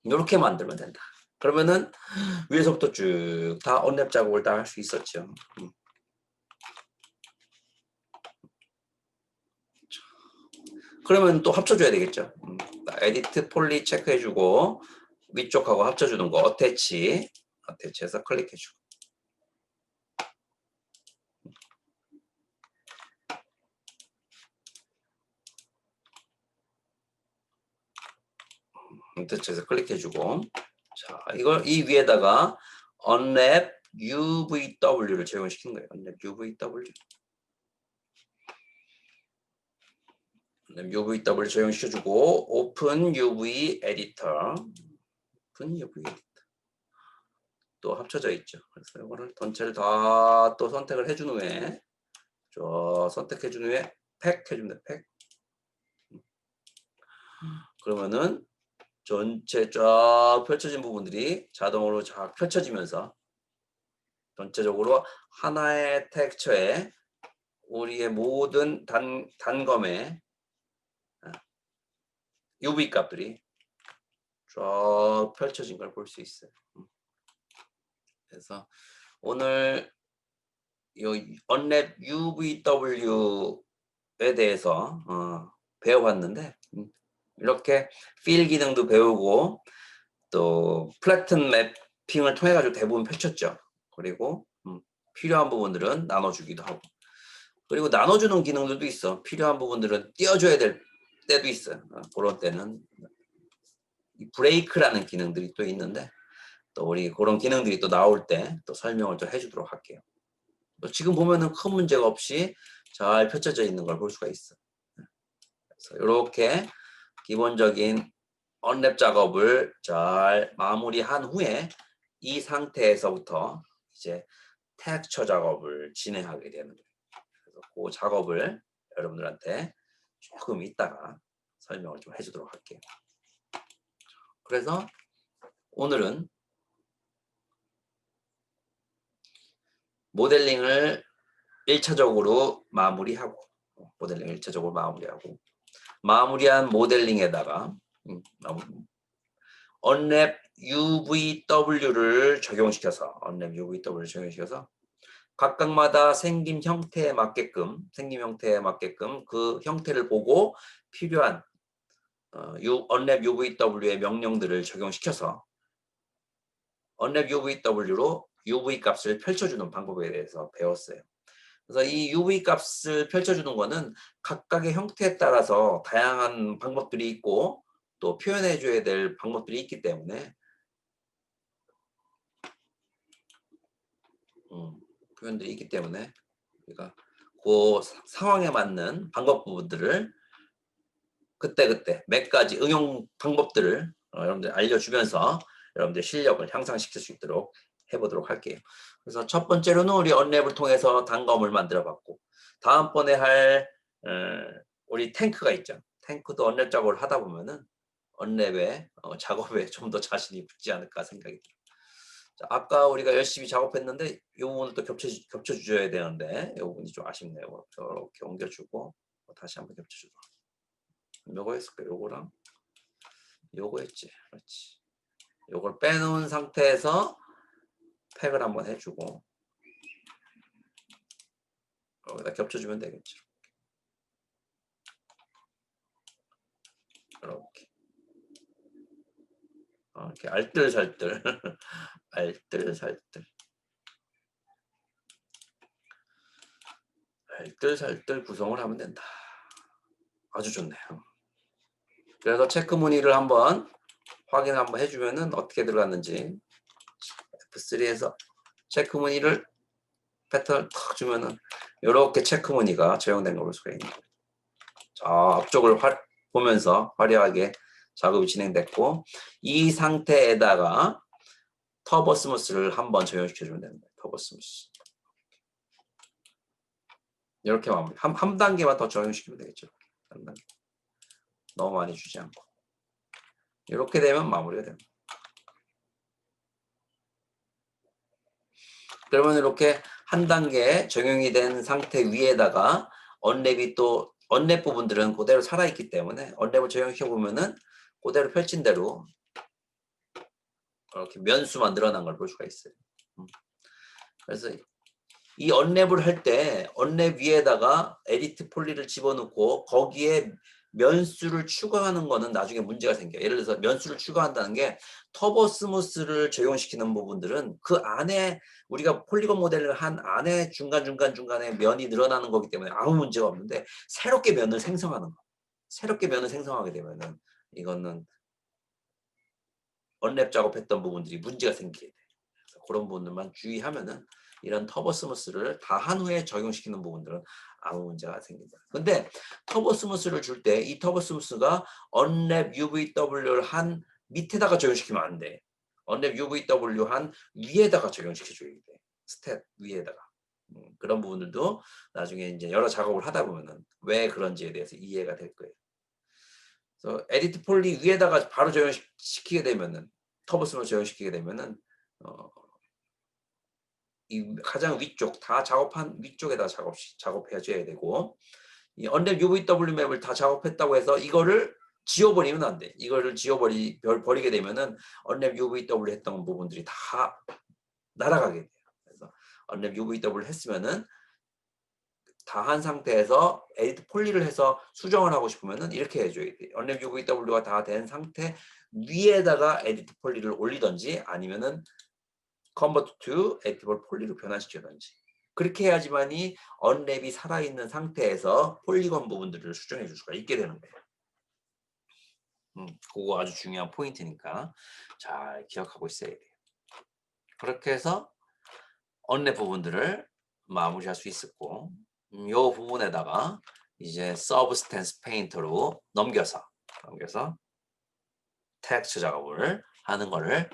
이렇게 만들면 된다. 그러면은 위에서부터 쭉 다 언랩 작업을 다 할 수 있었죠. 그러면 또 합쳐줘야 되겠죠. 에디트 폴리 체크해주고 위쪽하고 합쳐주는 거 어태치해서 클릭해주고. 어태치해서 클릭해주고. 자, 이걸 이 위에다가 unwrap UVW를 적용시킨 거예요. unwrap UVW. UVW 적용시켜주고 오픈 UV 에디터. 오픈 UV 에디터. 또 합쳐져 있죠. 그래서 이거를 전체를 다 또 선택을 해준 후에 선택해준 후에 팩 해줍니다. 팩. 그러면은 전체 쫙 펼쳐진 부분들이 자동으로 쫙 펼쳐지면서 전체적으로 하나의 텍스처에 우리의 모든 단검의 UV 값들이 쫙 펼쳐진 걸 볼 수 있어요. 그래서 오늘 이 unwrap UVW에 대해서 배워봤는데 이렇게 필 기능도 배우고 또 플래튼 맵핑을 통해 가지고 대부분 펼쳤죠. 그리고 필요한 부분들은 나눠주기도 하고 그리고 나눠주는 기능들도 있어. 필요한 부분들은 띄워줘야 될 때도 있어요. 그런 때는 이 브레이크라는 기능들이 또 있는데 또 우리 그런 기능들이 또 나올 때 또 설명을 또 해주도록 할게요. 또 지금 보면은 큰 문제가 없이 잘 펼쳐져 있는 걸 볼 수가 있어. 그래서 이렇게 기본적인 언랩 작업을 잘 마무리한 후에 이 상태에서부터 이제 텍스처 작업을 진행하게 되는 거예요. 그래서 그 작업을 여러분들한테 조금 이따가 설명을 좀 해주도록 할게요. 그래서 오늘은 모델링을 1차적으로 마무리하고 마무리한 모델링에다가 unwrap UVW를 적용시켜서 각각마다 생김 형태에 맞게끔 그 형태를 보고 필요한 unwrap UVW의 명령들을 적용시켜서 unwrap UVW로 UV 값을 펼쳐주는 방법에 대해서 배웠어요. 그래서 이 UV 값을 펼쳐주는 거는 각각의 형태에 따라서 다양한 방법들이 있고 또 표현해줘야 될 방법들이 있기 때문에 우리가 그 상황에 맞는 방법 부분들을 그때 몇 가지 응용 방법들을 여러분들 알려주면서 여러분들 실력을 향상시킬 수 있도록 해보도록 할게요. 그래서 첫 번째로는 우리 언랩을 통해서 단검을 만들어 봤고 다음번에 할 우리 탱크가 있죠. 탱크도 언랩 작업을 하다 보면은 언랩의 작업에 좀 더 자신이 붙지 않을까 생각이 들어요. 자, 아까 우리가 열심히 작업했는데 이 부분을 또 겹쳐줘야 되는데 이 부분이 좀 아쉽네요. 저렇게 옮겨주고 다시 한번 겹쳐주고 요거 했을까? 요거랑 요거 했지. 그렇지. 요걸 빼놓은 상태에서 팩을 한번 해주고 여기다 겹쳐주면 되겠죠. 이렇게 이렇게 알뜰살뜰 알뜰살뜰 구성을 하면 된다. 아주 좋네요. 그래서 체크 무늬를 한번 확인 한번 해주면은 어떻게 들어갔는지 F3에서 체크 무늬를 패턴을 탁 주면은 이렇게 체크 무늬가 적용된 걸 볼 수가 있는 거예요. 자, 앞쪽을 보면서 화려하게 작업이 진행됐고 이 상태에다가 터보 스무스를 한번 적용시켜주면 되는 거예요. 터보 스무스. 이렇게 마무리. 한 단계만 더 적용시키면 되겠죠. 한 단계. 너무 많이 주지 않고. 이렇게 되면 마무리가 됩니다. 그러면 이렇게 한 단계 적용이 된 상태 위에다가 언랩이 또 언랩 부분들은 그대로 살아있기 때문에 언랩을 적용시켜 보면은 그대로 펼친 대로 이렇게 면수만 늘어난 걸 볼 수가 있어요. 그래서 이 언랩을 할 때 언랩 위에다가 에디트 폴리를 집어넣고 거기에 면수를 추가하는 거는 나중에 문제가 생겨요. 예를 들어서 면수를 추가한다는 게 터보 스무스를 적용시키는 부분들은 그 안에 우리가 폴리곤 모델을 한 안에 중간에 면이 늘어나는 거기 때문에 아무 문제가 없는데 새롭게 면을 생성하는 거. 새롭게 면을 생성하게 되면은 이거는 언랩 작업했던 부분들이 문제가 생기게 돼요. 그래서 그런 부분들만 주의하면은 이런 터보 스무스를 다 한 후에 적용시키는 부분들은 아무 문제가 생긴다. 근데 터보 스무스를 줄 때 이 터보 스무스가 언랩 UVW를 한 밑에다가 적용시키면 안 돼. 언랩 UVW 한 위에다가 적용시켜줘야 돼. 스텝 위에다가. 그런 부분들도 나중에 이제 여러 작업을 하다 보면은 왜 그런지에 대해서 이해가 될 거예요. 그래서 에디트 폴리 위에다가 바로 적용시키게 되면은 터보 스무스 적용시키게 되면은 이 가장 위쪽 다 작업한 위쪽에다 작업해줘야 되고 이 언랩 UVW 맵을 다 작업했다고 해서 이거를 지워버리면 안 돼. 이거를 버리게 되면은 언랩 UVW 했던 부분들이 다 날아가게 돼요. 그래서 언랩 UVW 했으면은 다 한 상태에서 에디트 폴리를 해서 수정을 하고 싶으면은 이렇게 해줘야 돼. 언랩 UVW가 다 된 상태 위에다가 에디트 폴리를 올리든지 아니면은 컨버트 투 에디터블 폴리로 변환시키든지 그렇게 해야지만이 언랩이 살아있는 상태에서 폴리곤 부분들을 수정해 줄 수가 있게 되는 거예요. 그거 아주 중요한 포인트니까 잘 기억하고 있어야 돼요. 그렇게 해서 언랩 부분들을 마무리할 수 있었고 이 부분에다가 이제 서브스텐스 페인터로 넘겨서 텍스처 작업을 하는 거를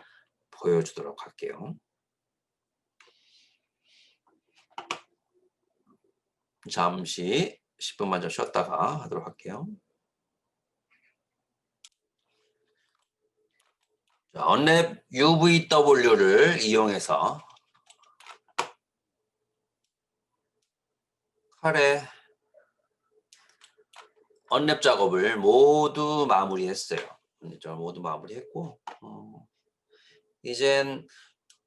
보여주도록 할게요. 잠시 10분만 좀 쉬었다가 하도록 할게요. 자, 언랩 UVW를 이용해서 칼의 언랩 작업을 모두 마무리했어요. 모두 마무리했고 이젠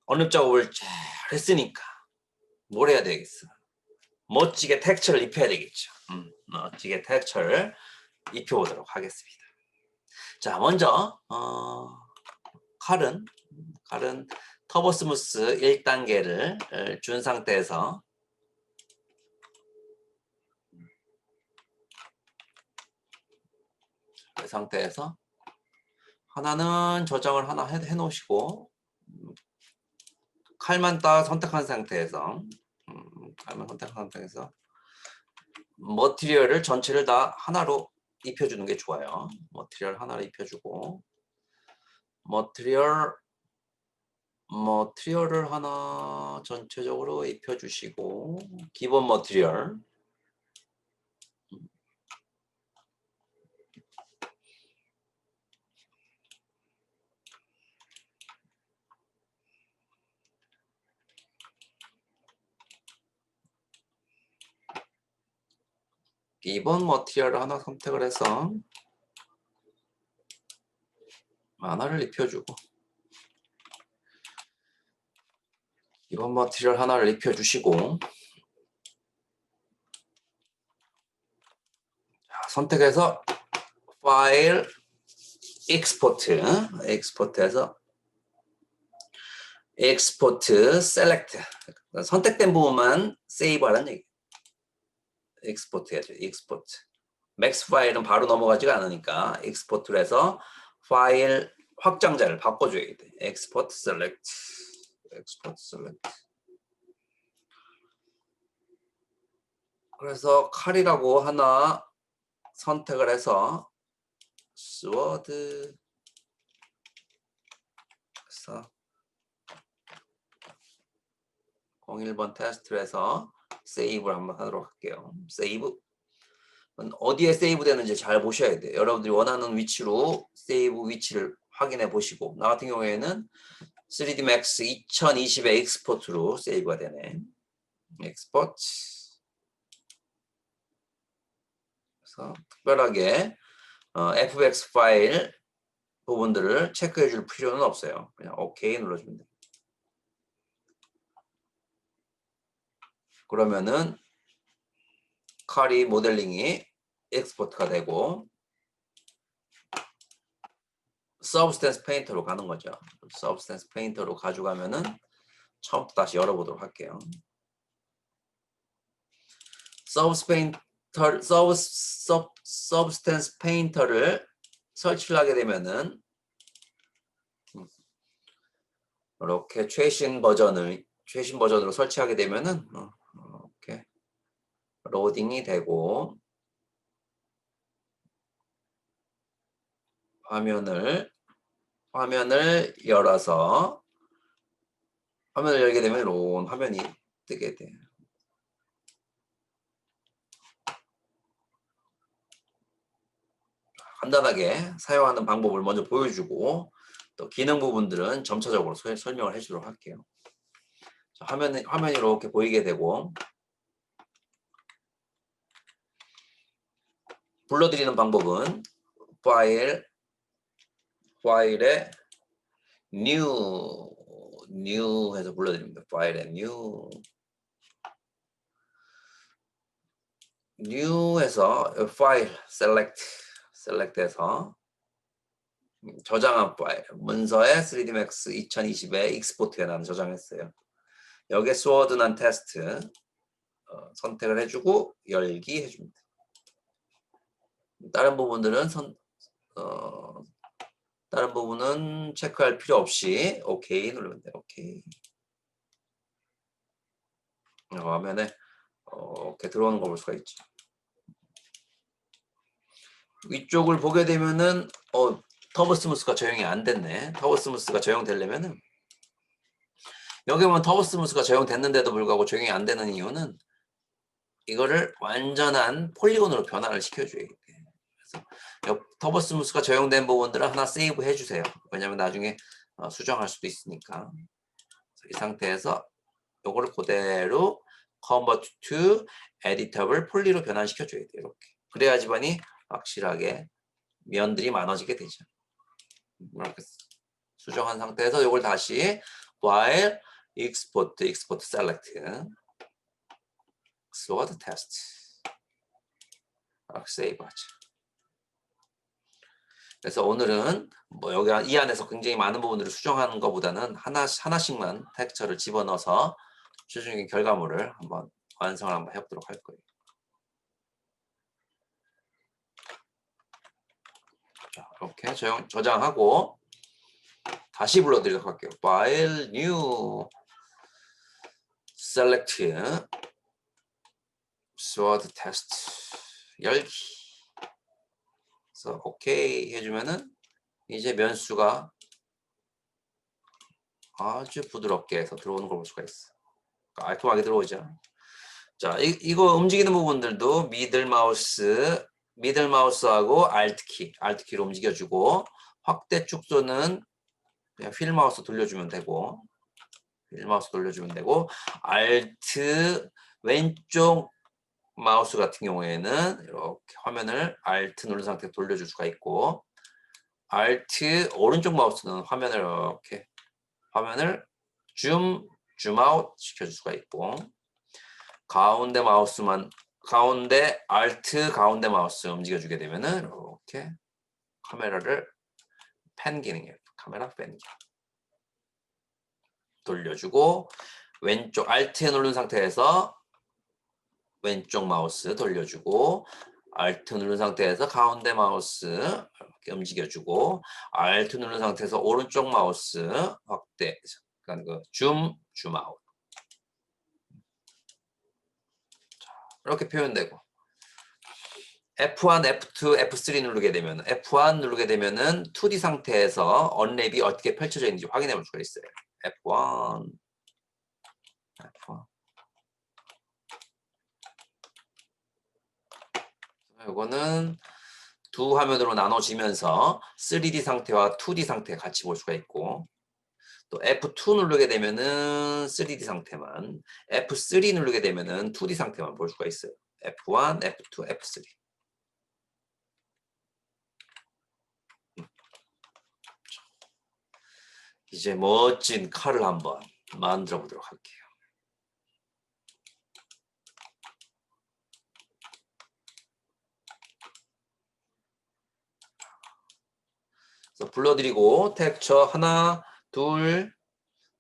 언랩 작업을 잘 했으니까 뭘 해야 되겠어? 멋지게 텍스처를 입혀야 되겠죠. 멋지게 텍스처를 입혀보도록 하겠습니다. 자, 먼저 칼은 터보 스무스 1단계를 준 상태에서 그 상태에서 하나는 저장을 하나 해 놓으시고 칼만 딱 선택한 상태에서 머티리얼을 전체를 다 하나로 입혀주는 게 좋아요. 머티리얼 하나를 입혀주고 머티리얼을 하나 전체적으로 입혀주시고 기본 머티리얼 기본 머티리얼을 하나 선택을 해서 하나를 입혀주고 기본 머티리얼 하나를 입혀주시고 선택해서 파일 익스포트에서 익스포트 셀렉트 선택된 부분만 세이브하라는 얘기. 익스포트 해야죠. 익스포트. 맥스 파일은 바로 넘어가지가 않으니까 익스포트를 해서 파일 확장자를 바꿔줘야 돼. 익스포트 셀렉트. 그래서 칼이라고 하나 선택을 해서 스워드 그래서 01번 테스트를 해서 세이브를 한번 하도록 할게요. 세이브. 어디에 세이브 되는지 잘 보셔야 돼요. 여러분들이 원하는 위치로 세이브 위치를 확인해 보시고 나 같은 경우에는 3D Max 2020의 익스포트로 세이브가 되네. 익스포트. 그래서 특별하게 FX 파일 부분들을 체크해 줄 필요는 없어요. 그냥 OK 눌러주면 돼요. 그러면은 칼이 모델링이 익스포트가 되고 서브스텐스 페인터로 가는 거죠. 서브스텐스 페인터로 가져가면은 처음부터 다시 열어보도록 할게요. 서브스텐스 페인터를 설치를 하게 되면은 이렇게 최신 버전으로 설치하게 되면은 이렇게 로딩이 되고 화면을 열어서 화면을 열게 되면 이런 화면이 뜨게 돼요. 간단하게 사용하는 방법을 먼저 보여주고 또 기능 부분들은 점차적으로 설명을 해주도록 할게요. 자, 화면이 이렇게 보이게 되고 불러드리는 방법은 파일에 new 해서 불러드립니다. 파일에 new 해서 파일 select해서 저장한 파일 문서에 3D Max 2020에 익스포트에 난 저장했어요. 여기에 스워드 난 테스트 선택을 해주고 열기 해줍니다. 다른 부분들은 다른 부분은 체크할 필요 없이 OK 누르면 돼요. OK. 화면에 이렇게 들어오는 걸 볼 수가 있죠. 위쪽을 보게 되면은 터보 스무스가 적용이 안 됐네. 터보 스무스가 적용되려면은 여기 보면 터보 스무스가 적용됐는데도 불구하고 적용이 안 되는 이유는 이거를 완전한 폴리곤으로 변화를 시켜줘야 돼. 그래서 터보 스무스가 적용된 부분들은 하나 세이브 해주세요. 왜냐면 나중에 수정할 수도 있으니까. 이 상태에서 요거를 그대로 convert to editable 폴리로 변환시켜줘야 돼요. 이렇게. 그래야지만이 확실하게 면들이 많아지게 되죠. 이렇게 수정한 상태에서 이걸 다시 while export select sword test 이렇게 세이브 하죠. 그래서 오늘은 뭐 여기 이 안에서 굉장히 많은 부분들을 수정하는 것보다는 하나씩만 텍스처를 집어넣어서 최종적인 결과물을 한번 완성을 한번 해보도록 할 거예요. 자, 이렇게 저장하고 다시 불러드리도록 할게요. File, New, Select, Sword Test, 열기. 그래서 OK 해주면은 이제 면수가 아주 부드럽게 해서 들어오는 걸 볼 수가 있어. 깔끔하게 들어오죠. 자, 이거 움직이는 부분들도 미들 마우스하고 Alt키로 움직여주고 확대 축소는 그냥 휠 마우스 돌려주면 되고 Alt 왼쪽 마우스 같은 경우에는 이렇게 화면을 Alt 누른 상태로 돌려줄 수가 있고 Alt 오른쪽 마우스는 화면을 이렇게 줌 아웃 시켜줄 수가 있고 가운데 Alt 가운데 마우스 움직여주게 되면은 이렇게 카메라를 펜 기능이에요. 카메라 펜 기능. 돌려주고 왼쪽 Alt 누른 상태에서 왼쪽 마우스 돌려주고 Alt 누른 상태에서 가운데 마우스 이렇게 움직여주고 Alt 누른 상태에서 오른쪽 마우스 확대, 그러니까 줌 아웃. 이렇게 표현되고 F1, F2, F3 누르게 되면 F1 누르게 되면은 2D 상태에서 언랩이 어떻게 펼쳐져 있는지 확인해 볼 수가 있어요. F1, F1. 이거는 두 화면으로 나눠지면서 3D 상태와 2D 상태 같이 볼 수가 있고 또 F2 누르게 되면은 3D 상태만 F3 누르게 되면은 2D 상태만 볼 수가 있어요. F1, F2, F3. 이제 멋진 칼을 한번 만들어 보도록 할게요. 그래서 불러드리고 텍스처 하나, 둘,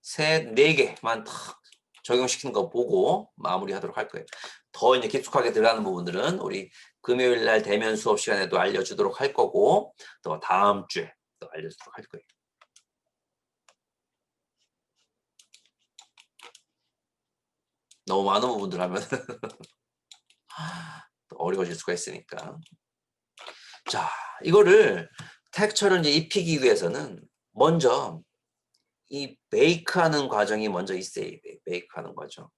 셋, 네 개만 탁 적용시키는 거 보고 마무리하도록 할 거예요. 더 이제 깊숙하게 들어가는 부분들은 우리 금요일 날 대면 수업 시간에도 알려주도록 할 거고 또 다음 주에 또 알려주도록 할 거예요. 너무 많은 부분들 하면 또 어려워질 수가 있으니까. 자, 이거를 텍스처를 이제 입히기 위해서는 먼저 이 베이크하는 과정이 먼저 있어야 돼. 베이크하는 과정.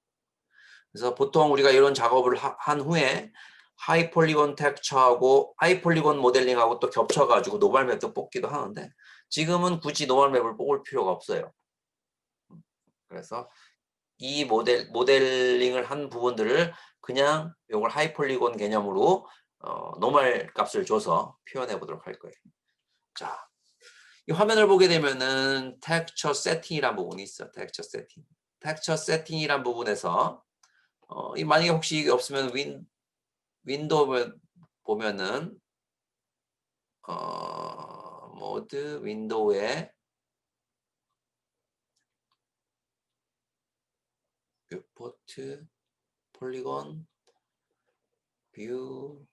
그래서 보통 우리가 이런 작업을 한 후에 하이폴리곤 텍스처하고 하이폴리곤 모델링하고 또 겹쳐가지고 노멀 맵도 뽑기도 하는데 지금은 굳이 노멀 맵을 뽑을 필요가 없어요. 그래서 이 모델링을 한 부분들을 그냥 이걸 하이폴리곤 개념으로 노멀 값을 줘서 표현해 보도록 할 거예요. 자, 이 화면을 보게 되면은 텍스처 세팅이라는 부분이 있어. 텍스처 세팅. 텍스처 세팅이라는 부분에서 이 만약에 혹시 이게 없으면 윈도우 보면은 모드 윈도우에 뷰포트 폴리곤 뷰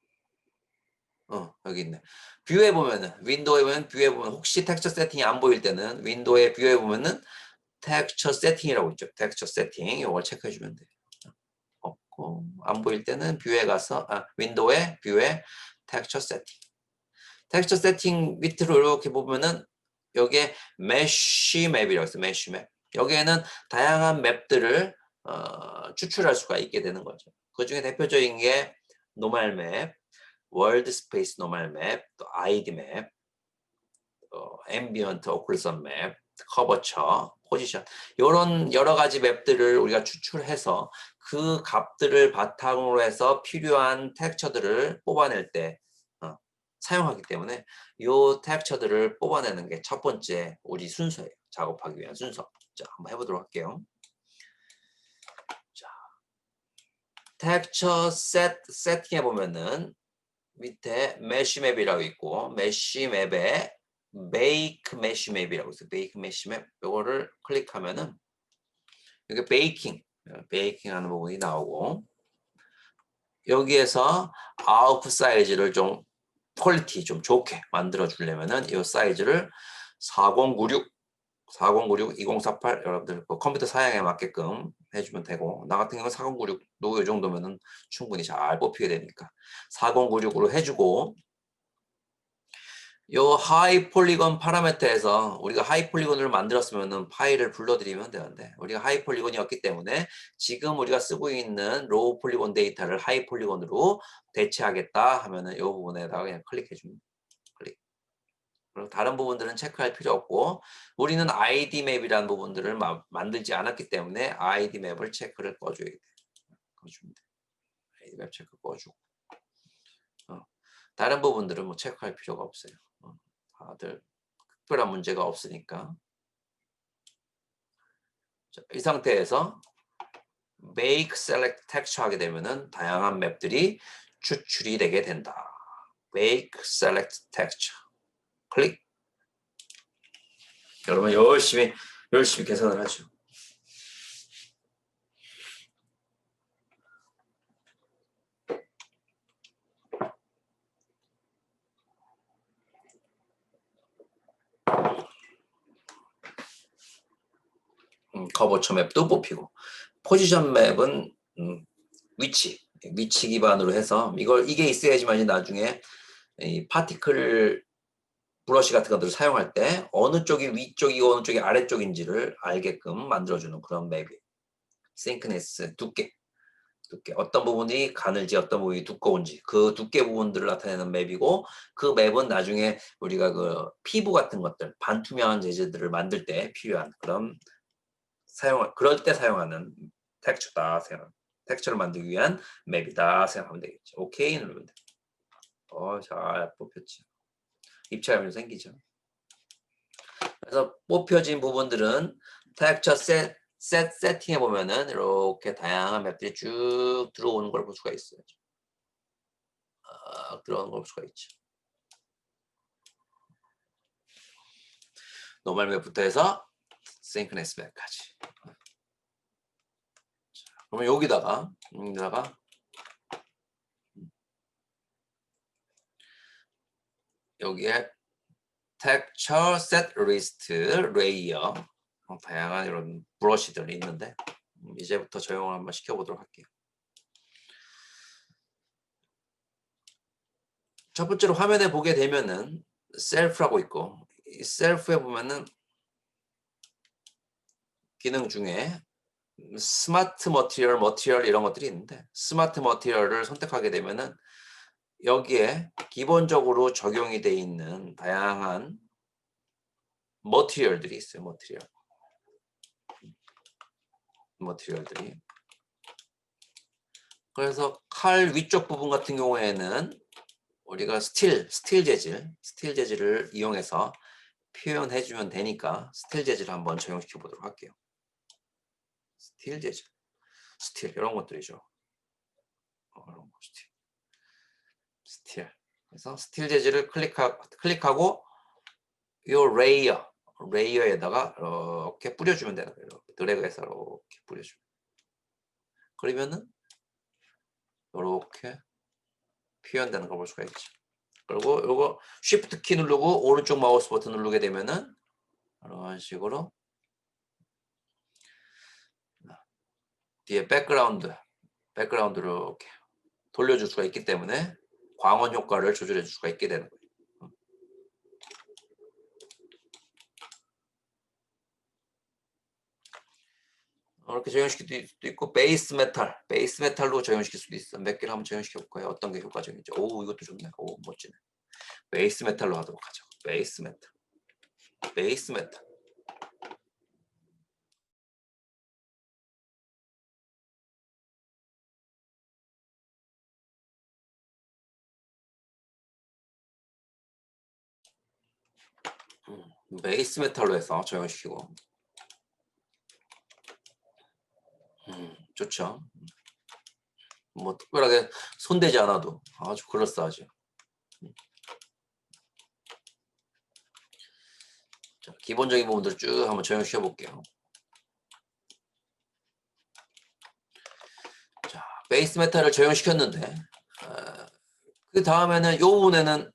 여기 있네. 뷰에 보면은 윈도우에 보면 뷰에 보면 혹시 텍스처 세팅이 안 보일 때는 윈도우의 뷰에 보면은 텍스처 세팅이라고 있죠. 텍스처 세팅 이걸 체크해 주면 돼요. 없고 안 보일 때는 뷰에 가서 윈도우의 뷰에 텍스처 세팅. 텍스처 세팅 밑으로 이렇게 보면은 여기에 메쉬 맵이라고 있어요. 메쉬 맵. 여기에는 다양한 맵들을 추출할 수가 있게 되는 거죠. 그 중에 대표적인 게 노멀 맵, 월드 스페이스 노멀 맵, 또 아이디 맵, 앰비언트 오클루전 맵, 커버처, 포지션 이런 여러 가지 맵들을 우리가 추출해서 그 값들을 바탕으로 해서 필요한 텍스처들을 뽑아낼 때 사용하기 때문에 이 텍스처들을 뽑아내는 게 첫 번째 우리 순서예요. 작업하기 위한 순서. 자, 한번 해보도록 할게요. 자, 텍스처 세팅해 보면은 밑에 메쉬 맵이라고 있고 메쉬 맵에 베이크 메쉬 맵이라고 있어요. 베이크 메쉬 맵. 이거를 클릭하면은 여기 베이킹 하는 부분이 나오고 여기에서 아웃풋 사이즈를 좀 퀄리티 좀 좋게 만들어 주려면은 이 사이즈를 4096, 2048 여러분들 그 컴퓨터 사양에 맞게끔 해주면 되고 나 같은 경우는 4096도 이 정도면은 충분히 잘 뽑히게 되니까 4096으로 해주고 요 하이 폴리건 파라미터에서 우리가 하이 폴리건을 만들었으면은 파일을 불러드리면 되는데 우리가 하이 폴리건이었기 때문에 지금 우리가 쓰고 있는 로우 폴리건 데이터를 하이 폴리건으로 대체하겠다 하면은 이 부분에다가 그냥 클릭해 줍니다. 클릭. 그리고 다른 부분들은 체크할 필요 없고 우리는 ID 맵이라는 부분들을 만들지 않았기 때문에 ID 맵을 체크를 꺼줘야 돼. 꺼줍니다. ID 맵 체크 꺼주고. 다른 부분들은 뭐 체크할 필요가 없어요. 다들 특별한 문제가 없으니까. 자, 이 상태에서 Make Select Texture 하게 되면은 다양한 맵들이 추출이 되게 된다. Make Select Texture. 클릭. 여러분 열심히 계산을 하죠. 커버처 맵도 뽑히고 포지션 맵은 위치 위치 기반으로 해서 이게 있어야지만 나중에 이 파티클 브러쉬 같은 것들을 사용할 때 어느 쪽이 위쪽이고 어느 쪽이 아래쪽인지를 알게끔 만들어주는 그런 맵이에요. 싱크네스 두께 어떤 부분이 가늘지 어떤 부분이 두꺼운지 그 두께 부분들을 나타내는 맵이고 그 맵은 나중에 우리가 그 피부 같은 것들 반투명한 재질들을 만들 때 필요한 그런 그럴 때 사용하는 텍스처다 텍스처를 만들기 위한 맵이다 생각하면 되겠죠. 오케이 누르면 돼. 잘 뽑혔죠. 입체감이 생기죠. 그래서 뽑혀진 부분들은 텍스처 세팅해 보면은 이렇게 다양한 맵들이 쭉 들어오는 걸 볼 수가 있어요. 들어오는 걸 볼 수가 있죠. 노멀 맵부터 해서 싱크네스 맵까지. 그러면 여기다가 여기에 텍스처 셋 리스트 레이어 다양한 이런 브러쉬들이 있는데 이제부터 적용을 한번 시켜보도록 할게요. 첫 번째로 화면에 보게 되면은 셀프라고 있고 이 셀프에 보면은 기능 중에 스마트 머티리얼 이런 것들이 있는데 스마트 머티리얼을 선택하게 되면은 여기에 기본적으로 적용이 돼 있는 다양한 머티리얼들이 있어요. 머티리얼들이. 그래서 칼 위쪽 부분 같은 경우에는 우리가 스틸 재질을 이용해서 표현해 주면 되니까 스틸 재질을 한번 적용시켜 보도록 할게요. 스틸 재질. 이런 것들이죠. 이런 거 스틸. 그래서 스틸 재질을 클릭하고 이 레이어에다가 이렇게 뿌려주면 되는 거예요. 드래그해서 이렇게 뿌려주면. 그러면은 이렇게 표현되는 걸 볼 수가 있죠. 그리고 이거 Shift 키 누르고 오른쪽 마우스 버튼 누르게 되면은 이런 식으로 뒤에 백그라운드를 이렇게 돌려줄 수가 있기 때문에 광원 효과를 조절해 줄 수가 있게 되는 거예요. 이렇게 적용시킬 수도 있고 베이스 메탈로 적용시킬 수도 있어. 몇 개를 한번 적용시켜 볼까요? 어떤 게 효과적인지. 오, 이것도 좋네. 오, 멋지네. 베이스 메탈로 하도록 하죠. 베이스 메탈. 베이스 메탈로 해서 적용시키고. 좋죠. 뭐 특별하게 손대지 않아도 아주 그럴싸하죠. 자, 기본적인 부분들 쭉 한번 적용시켜 볼게요. 자, 베이스 메탈을 적용시켰는데 그 다음에는 이 부분에는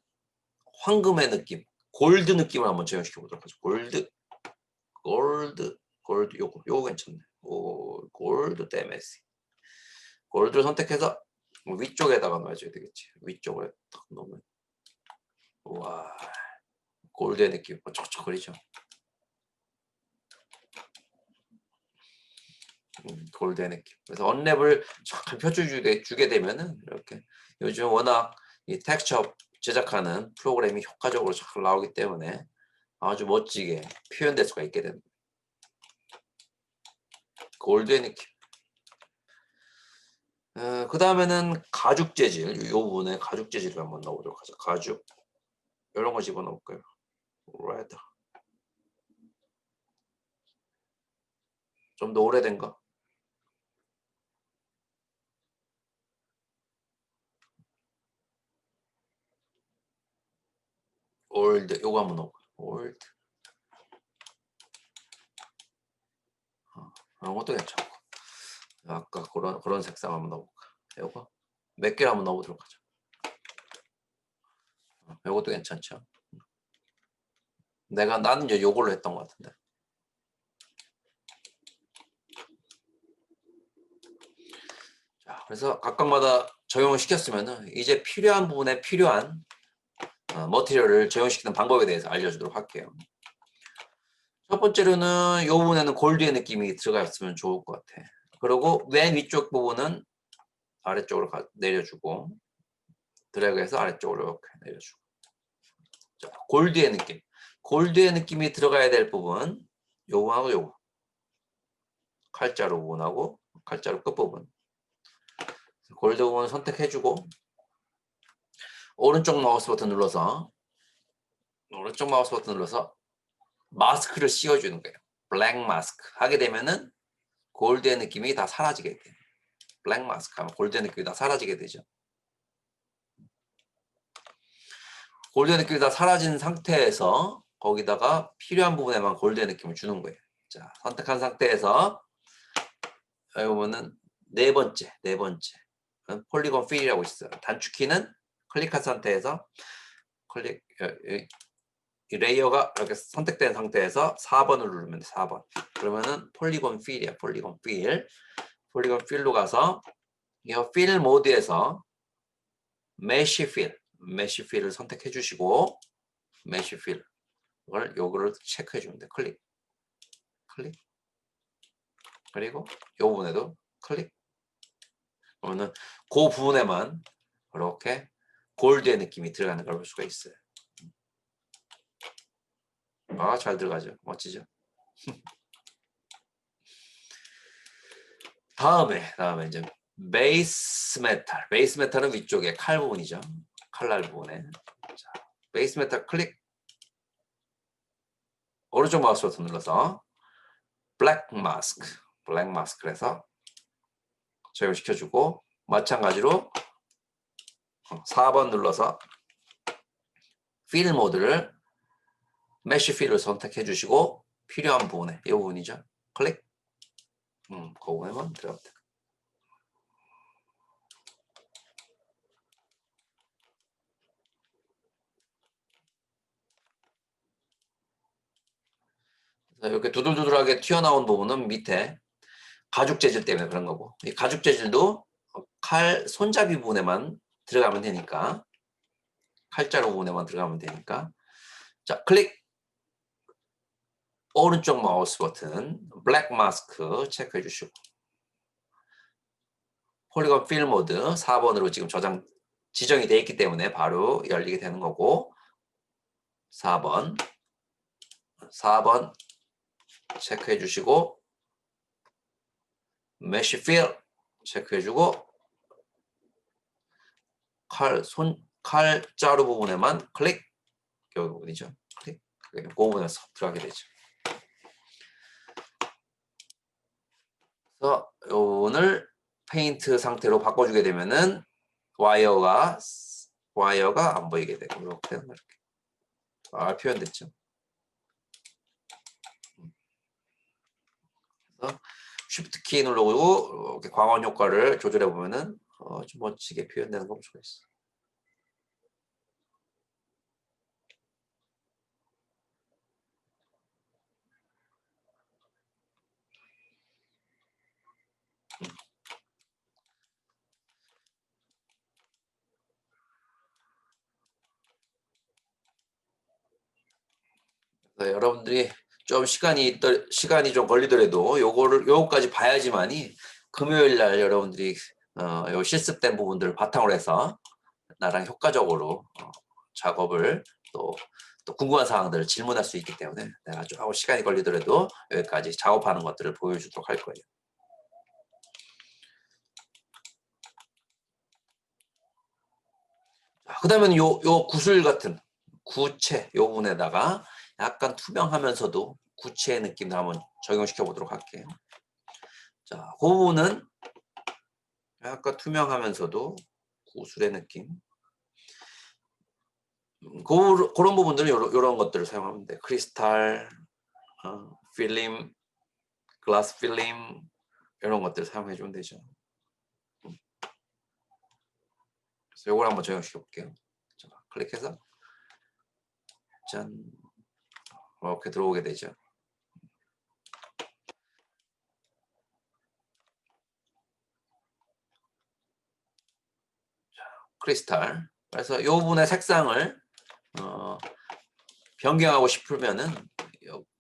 황금의 느낌, 골드 느낌을 한번 적용시켜 보도록 하죠. 골드, 요거 괜찮네. 오, 골드 데메시. 골드를 선택해서 위쪽에다가 놔줘야 되겠지. 위쪽에 딱 놓으면 와, 골드의 느낌 촉촉거리죠. 골드의 느낌. 그래서 언랩을 쫙 펼쳐주게 되면은 이렇게 요즘 워낙 이 텍스처 제작하는 프로그램이 효과적으로 잘 나오기 때문에 아주 멋지게 표현될 수가 있게 됩니다. 골드의 느낌. 그 다음에는 가죽 재질, 이 부분에 가죽 재질을 한번 넣어보도록 하죠. 가죽 이런 거 집어넣을까요? 레드. 좀 더 오래된 거. 올드. 요거 한번 넣어볼까요? 올드. 이런 것도 괜찮고. 아까 그런 색상 한번 넣어볼까? 요거 몇 개를 한번 넣어보도록 하죠. 요것도 괜찮죠. 나는 이제 요걸로 했던 것 같은데. 자, 그래서 각각마다 적용을 시켰으면은 이제 필요한 부분에 필요한 머티리얼을 적용시키는 방법에 대해서 알려주도록 할게요. 첫 번째로는 이 부분에는 골드의 느낌이 들어가 있으면 좋을 것 같아. 그리고 맨 위쪽 부분은 아래쪽으로 내려주고 드래그해서 아래쪽으로 이렇게 내려주고. 자, 골드의 느낌. 골드의 느낌이 들어가야 될 부분 요거하고 요거. 칼자루 부분하고 칼자루 끝부분. 골드 부분 선택해주고 오른쪽 마우스 버튼 눌러서 마스크를 씌워주는 거예요. 블랙 마스크 하게 되면은 골드의 느낌이 다 사라지게 돼요. 블랙 마스크 하면 골드의 느낌이 다 사라지게 되죠. 골드의 느낌이 다 사라진 상태에서 거기다가 필요한 부분에만 골드의 느낌을 주는 거예요. 자, 선택한 상태에서 여기 보면은 네 번째 폴리곤 필이라고 있어요. 단축키는 클릭한 상태에서 이 레이어가 이렇게 선택된 상태에서 4번을 누르면 돼. 4번. 그러면은 폴리곤 필이야. 폴리곤 필로 가서 이 필 모드에서 메쉬 필을 선택해 주시고 메쉬 필 요거를 체크해 주면 돼. 클릭. 그리고 이 부분에도 클릭. 그러면은 그 부분에만 이렇게 골드의 느낌이 들어가는 걸 볼 수가 있어요. 아, 잘 들어가죠. 멋지죠? 다음에 이제 베이스 메탈은 위쪽에 칼 부분이죠. 칼날 부분에. 자, 베이스 메탈 클릭. 오른쪽 마우스 버튼 눌러서 블랙 마스크를 해서 적용시켜주고 마찬가지로 4번 눌러서 필 모드를 메쉬 필을 선택해 주시고 필요한 부분에 이 부분이죠. 클릭. 그 부분에만 들어가면 돼요. 이렇게 두들두들하게 튀어나온 부분은 밑에 가죽 재질 때문에 그런 거고 이 가죽 재질도 칼 손잡이 부분에만 들어가면 되니까 칼자루 부분에만 들어가면 되니까 자 클릭 오른쪽 마우스 버튼 블랙 마스크 체크해 주시고 폴리곤 필 모드 4번으로 지금 지정이 되어 있기 때문에 바로 열리게 되는 거고 4번 체크해 주시고 메쉬 필 체크해 주고 칼자루 부분에만 클릭 여기 부분이죠. 클릭 그 부분에서 들어가게 되죠. 그래서 오늘 페인트 상태로 바꿔주게 되면은 와이어가 안 보이게 되고 이렇게 표현됐죠. 그래서 쉬프트 키 누르고 이렇게 광원 효과를 조절해 보면은 좀 멋지게 표현되는 거 볼 수가 있어. 여러분들이 좀 시간이 좀 걸리더라도 요거까지 봐야지만이 금요일 날 여러분들이 요 실습된 부분들을 바탕으로 해서 나랑 효과적으로 작업을 또 궁금한 사항들을 질문할 수 있기 때문에 내가 조금 시간이 걸리더라도 여기까지 작업하는 것들을 보여주도록 할 거예요. 그 다음에 요 구슬 같은 구체 요 부분에다가 약간 투명하면서도 구체의 느낌을 한번 적용시켜 보도록 할게요. 자, 그 부분은 약간 투명하면서도 구슬의 느낌. 그런 부분들은 이런 것들을 사용하면 돼. 크리스탈, 필름, 글라스 필름 이런 것들을 사용해 주면 되죠. 그래서 이걸 한번 적용시켜 볼게요. 자, 클릭해서 짠 이렇게 들어오게 되죠. 크리스탈. 그래서 이 부분의 색상을 변경하고 싶으면은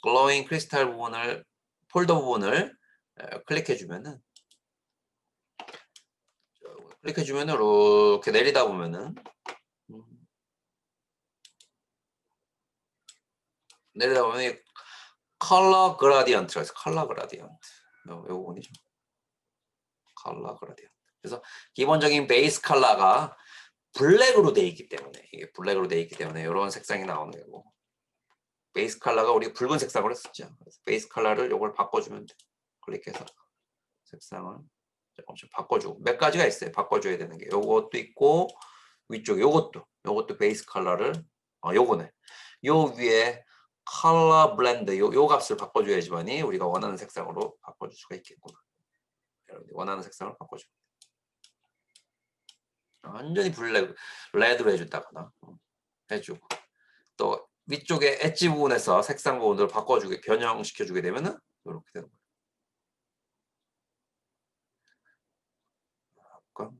글로잉 크리스탈 부분을 폴더 부분을 클릭해 주면은 이렇게 내리다 보면은 이 컬러 그라디언트가 있어. 컬러 그라디언트. 요 부분이죠. 컬러 그라디언트. 그래서 기본적인 베이스 컬러가 블랙으로 돼 있기 때문에 이런 색상이 나오는 거고, 베이스 컬러가 우리 붉은 색상으로 했었죠. 그래서 베이스 컬러를 요걸 바꿔주면 돼. 클릭해서 색상을 조금씩 바꿔주고, 몇 가지가 있어요. 바꿔줘야 되는 게 요것도 있고, 위쪽에 요것도 베이스 컬러를 요거네. 요 위에 컬러 블렌드 요 값을 바꿔줘야지만이 우리가 원하는 색상으로 바꿔줄 수가 있겠구나. 원하는 색상을 바꿔줘. 완전히 레드로 해준다거나 해주고, 또 위쪽에 엣지 부분에서 색상 부분을 바꿔주게 변형시켜주게 되면은 이렇게 되는 거예요.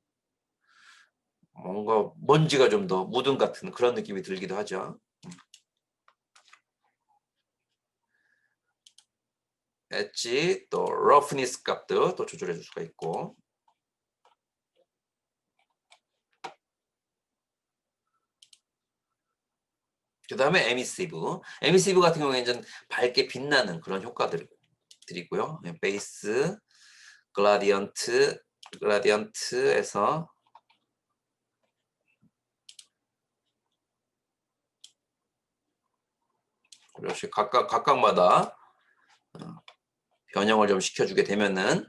뭔가 먼지가 좀 더 묻은 같은 그런 느낌이 들기도 하죠. 엣지 또 러프니스 값도 또 조절해 줄 수가 있고, 그 다음에 에미시브 같은 경우에는 밝게 빛나는 그런 효과들이고요. 베이스 그라디언트에서 이렇게 각각마다 변형을 좀 시켜주게 되면은,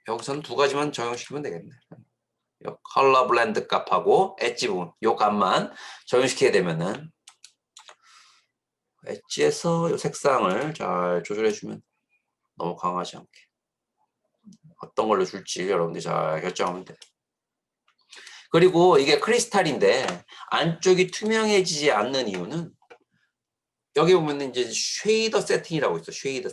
여기서는 두 가지만 적용시키면 되겠네. 요 컬러 블렌드 값하고 엣지 부분 요 값만 적용시키게 되면은, 엣지에서 요 색상을 잘 조절해주면 너무 강하지 않게 어떤 걸로 줄지 여러분들이 잘 결정하면 돼. 그리고 이게 크리스탈인데 안쪽이 투명해지지 않는 이유는, 여기 보면 이제 쉐이더 세팅이라고 있어. 쉐이더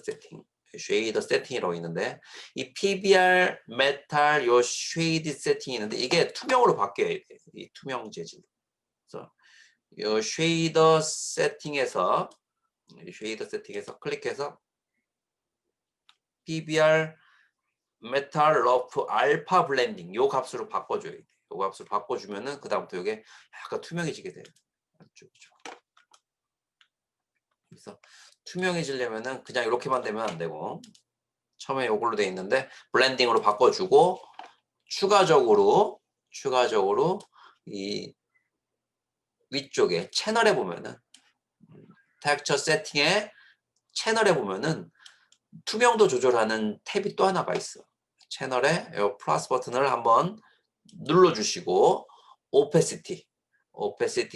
세팅이라고 있는데, 이 PBR 메탈 요 쉐이드 세팅이 있는데 이게 투명으로 바뀌어야 돼. 이 투명 재질. 그래서 요 쉐이더 세팅에서 클릭해서 PBR 메탈 러프 알파 블렌딩 요 값으로 바꿔줘야 돼. 요 값으로 바꿔주면은 그 다음부터 이게 약간 투명해지게 돼요. 안쪽이죠. 그래서 투명해지려면은 그냥 이렇게만 되면 안 되고, 처음에 이걸로 돼 있는데 블렌딩으로 바꿔주고, 추가적으로 이 위쪽에 채널에 보면은 텍스처 세팅에 채널에 보면은 투명도 조절하는 탭이 또 하나가 있어. 채널에 이 플러스 버튼을 한번 눌러주시고 오페시티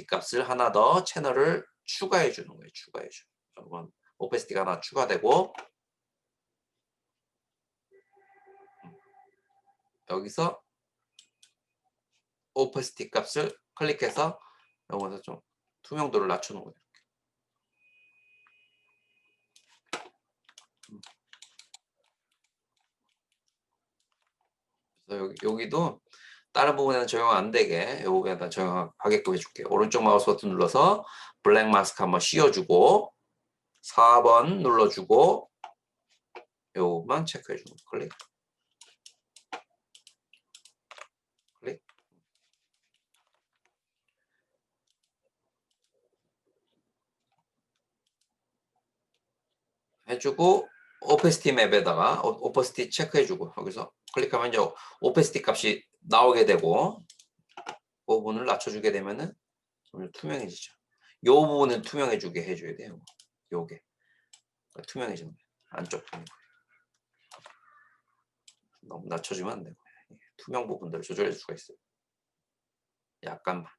값을 하나 더 채널을 추가해 주는 거예요. 이건 오페시티가 하나 추가되고, 여기서 오퍼시티 값을 클릭해서 여기서 좀 투명도를 낮추는 거예요. 그래서 여기도 다른 부분에는 적용 안 되게 여기에다 적용하게끔 해줄게요. 오른쪽 마우스 버튼 눌러서 블랙 마스크 한번 씌워주고 4번 눌러주고 요것만 체크해주는 거. 클릭. 해주고 오페시티 맵에다가 오퍼시티 체크해주고 여기서 클릭하면 이제 오페시티 값이 나오게 되고, 그 부분을 낮춰주게 되면은 좀 투명해지죠. 요 부분은 투명해지게 해줘야 돼요. 요게 투명해지는 거예요. 안쪽 부분 너무 낮춰주면 안 되고, 투명 부분들을 조절할 수가 있어요. 약간만.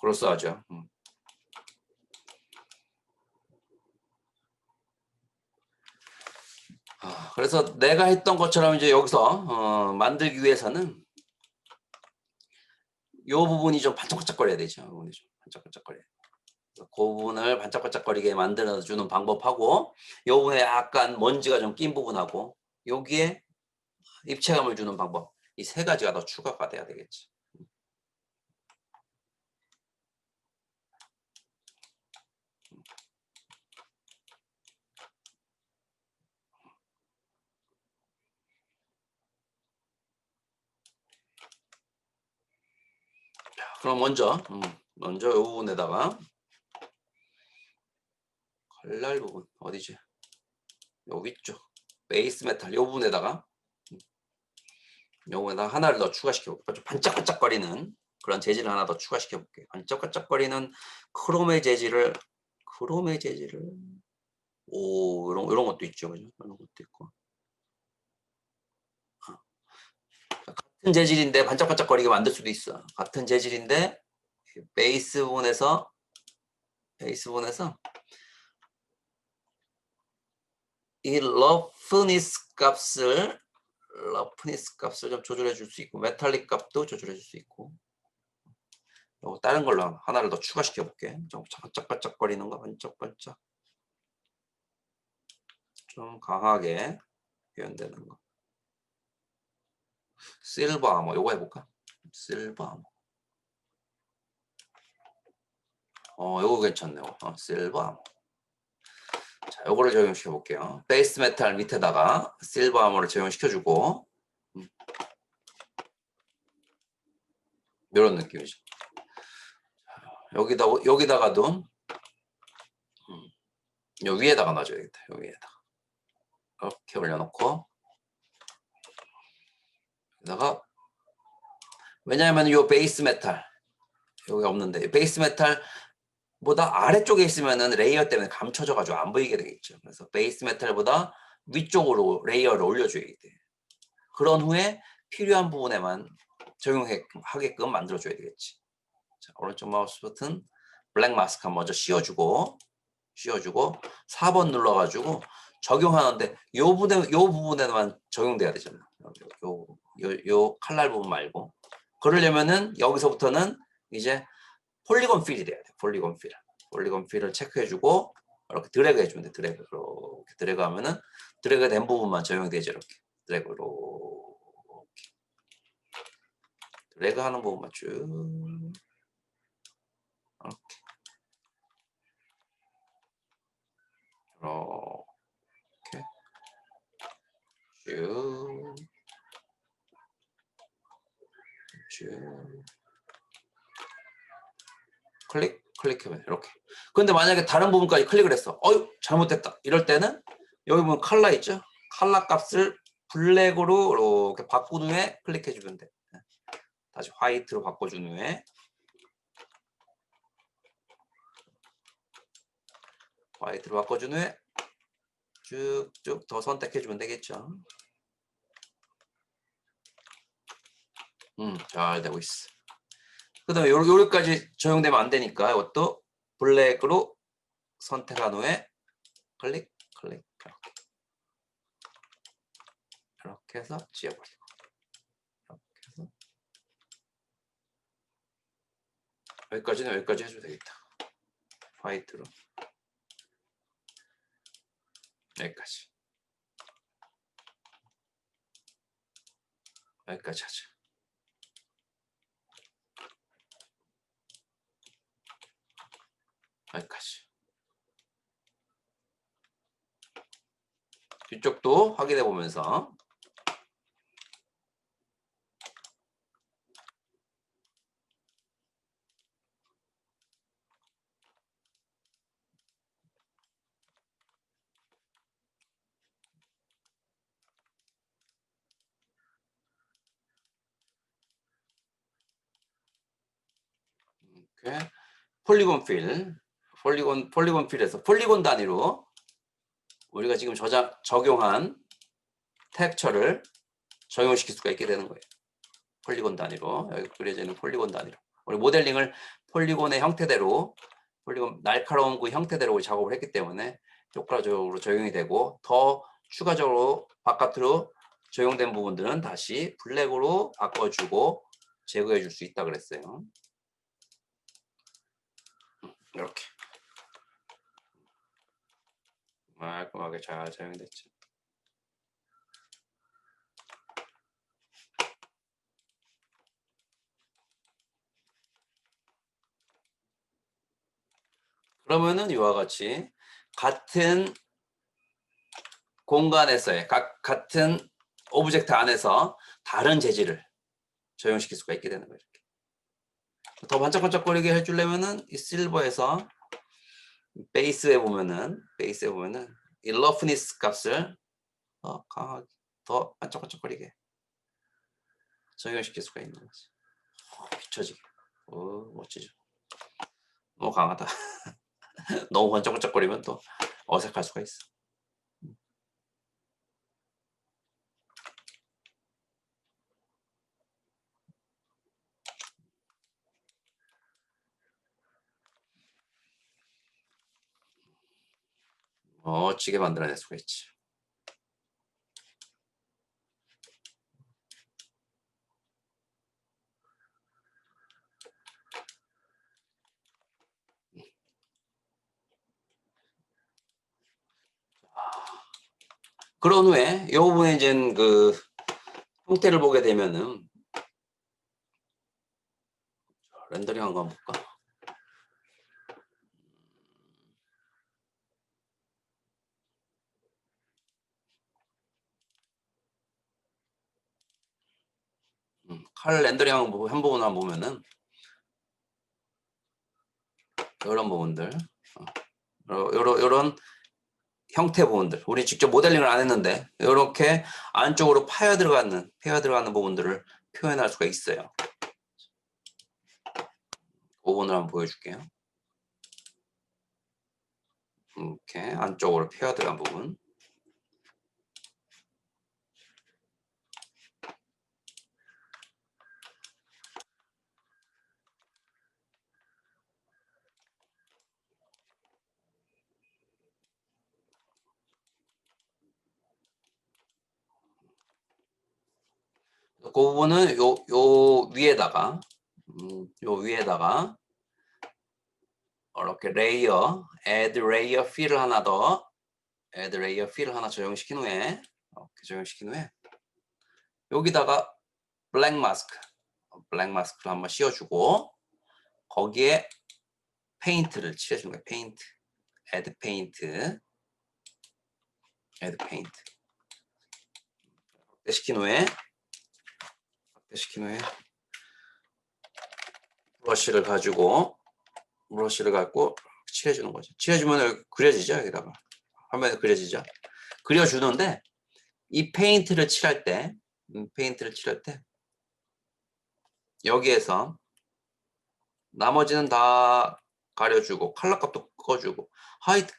그럴싸하죠. 그래서 내가 했던 것처럼 이제 여기서 만들기 위해서는 이 부분이 좀 반짝반짝거려야 되죠. 이 부분이 좀 반짝반짝거려야 돼요. 그 부분을 반짝반짝거리게 만들어주는 방법하고 이 부분에 약간 먼지가 좀 낀 부분하고 여기에 입체감을 주는 방법 이 세 가지가 더 추가가 돼야 되겠지. 그럼 먼저 이 부분에다가 칼날 부분 어디지? 여기 있죠. 베이스 메탈 이 부분에다가 요거에다 하나를 더 추가시켜 볼게요. 좀 반짝반짝거리는 그런 재질을 하나 더 추가시켜 볼게요. 반짝반짝거리는 크롬의 재질을 오 이런 것도 있죠. 그죠? 이런 것도 있고 같은 재질인데 반짝반짝거리게 만들 수도 있어. 같은 재질인데 베이스 부분에서 이 러프니스 값을 좀 조절해 줄 수 있고 메탈릭 값도 조절해 줄 수 있고 요거 다른 걸로 하나를 더 추가시켜 볼게. 좀 반짝반짝거리는 거 반짝반짝 좀 강하게 표현되는 거. 실버 아머 요거 해볼까? 실버 아머. 요거 괜찮네요. 실버 아머. 자, 요거를 적용시켜 볼게요. 베이스 메탈 밑에다가 실버 아머를 적용시켜 주고 이런 느낌이죠. 여기다가도 요 위에다가 놔줘야겠다. 요 위에다가 이렇게 올려놓고 여기다가 왜냐하면 요 베이스 메탈 여기 없는데 베이스 메탈보다 아래쪽에 있으면은 레이어 때문에 감춰져 가지고 안 보이게 되겠죠. 그래서 베이스 메탈보다 위쪽으로 레이어를 올려줘야 돼. 그런 후에 필요한 부분에만 적용하게끔 만들어줘야 되겠지. 자, 오른쪽 마우스 버튼 블랙 마스크 먼저 씌워주고 4번 눌러가지고 적용하는데 요 부분에만 적용돼야 되잖아. 요 칼날 부분 말고 그러려면은 여기서부터는 이제 폴리곤 필이 돼야 돼. 폴리곤 필을 체크해주고 이렇게 드래그 해주면 돼. 드래그 이렇게 드래그하면은 드래그 된 부분만 적용되지 이렇게 드래그로 드래그하는 부분만 쭉 이렇게 쭉 클릭하면 이렇게. 근데 만약에 다른 부분까지 클릭을 했어. 어유 잘못됐다. 이럴 때는 여기 보면 칼라 있죠? 칼라 값을 블랙으로 이렇게 바꾼 후에 클릭해 주면 돼. 다시 화이트로 바꿔준 후에 쭉쭉 더 선택해 주면 되겠죠. 잘 되고 있어. 그 다음에 여기까지 적용되면 안 되니까 이것도 블랙으로 선택한 후에 클릭 이렇게 해서 지워버리고 이렇게 해서 여기까지는 여기까지 해줘도 되겠다. 화이트로 여기까지 하자. 여기까지. 뒤쪽도 확인해 보면서 이렇게 폴리곤 필에서 폴리곤 단위로 우리가 지금 적용한 텍스처를 적용시킬 수가 있게 되는 거예요. 폴리곤 단위로 여기 그려져 있는 폴리곤 단위로 우리 모델링을 폴리곤의 형태대로 폴리곤 날카로운 그 형태대로 작업을 했기 때문에 효과적으로 적용이 되고 더 추가적으로 바깥으로 적용된 부분들은 다시 블랙으로 바꿔주고 제거해 줄 수 있다 그랬어요. 이렇게 깔끔하게 잘 사용됐죠. 그러면은 이와 같이 같은 공간에서의 같은 오브젝트 안에서 다른 재질을 적용시킬 수가 있게 되는 거예요. 이렇게. 더 반짝반짝거리게 해주려면은 이 실버에서 베이스에 보면은 이 러프니스 값을 더 강하게, 더 반짝반짝거리게 적용시킬 수가 있는 거지. 비춰지게. 오, 멋지죠. 너무 강하다. 너무 반짝반짝거리면 또 어색할 수가 있어. 멋지게 만들어낼 수가 있지. 그런 후에 이 부분에 이제 그 형태를 보게 되면은 렌더링 한번 볼까? 칼 렌더링 한 부분만 보면은 이런 부분들, 이런 형태 부분들, 우리 직접 모델링을 안 했는데 이렇게 안쪽으로 파여 들어가는 부분들을 표현할 수가 있어요. 그 부분을 한번 보여줄게요. 이렇게 안쪽으로 파여 들어간 부분. 그 부분은 요 위에다가 이렇게 add layer fill을 하나 더 적용시킨 후에 여기다가 블랙 마스크를 한번 씌워주고 거기에 페인트를 칠해주는 거예요. add paint 시킨 후에 브러쉬를 갖고 칠해주는 거죠. 칠해주면 그려지죠. 여기다가 화면에 그려지죠. 그려주는데 이 페인트를 칠할 때 여기에서 나머지는 다 가려주고 컬러 값도 꺼주고 하이트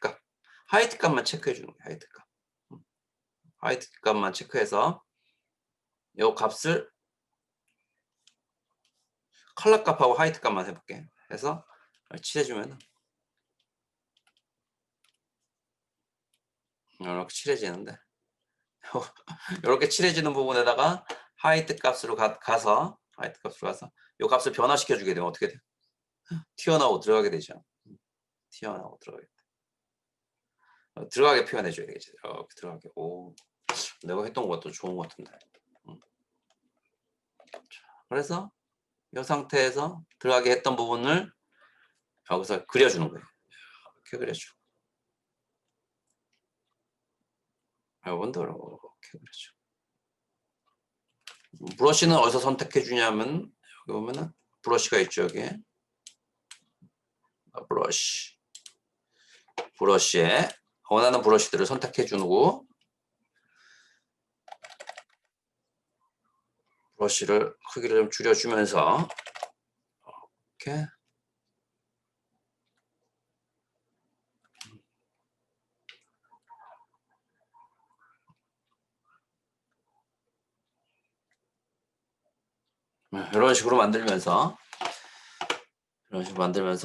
값만 체크해 주는 거예요. 하이트 값만 체크해서 이 값을 컬러 값하고 하이트 값만 해볼게. 해서 칠해주면 이렇게 칠해지는데 이렇게 칠해지는 부분에다가 하이트 값으로 가서 이 값을 변화시켜 주게 되면 어떻게 돼요? 튀어나오고 들어가게 되죠. 들어가게 표현해 줘야겠지. 이렇게 들어가게. 오, 내가 했던 것도 좋은 것 같은데. 그래서 이 상태에서 들어가게 했던 부분을 여기서 그려주는 거예요. 이렇게 그려주고. 여러분도 이렇게 그려주고. 브러쉬는 어디서 선택해 주냐면 여기 보면은 브러쉬가 있죠. 여기에. 브러쉬에 원하는 브러쉬들을 선택해 주고 브러쉬를 크기를 좀 줄여주면서 이렇게 이런 식으로 만들면서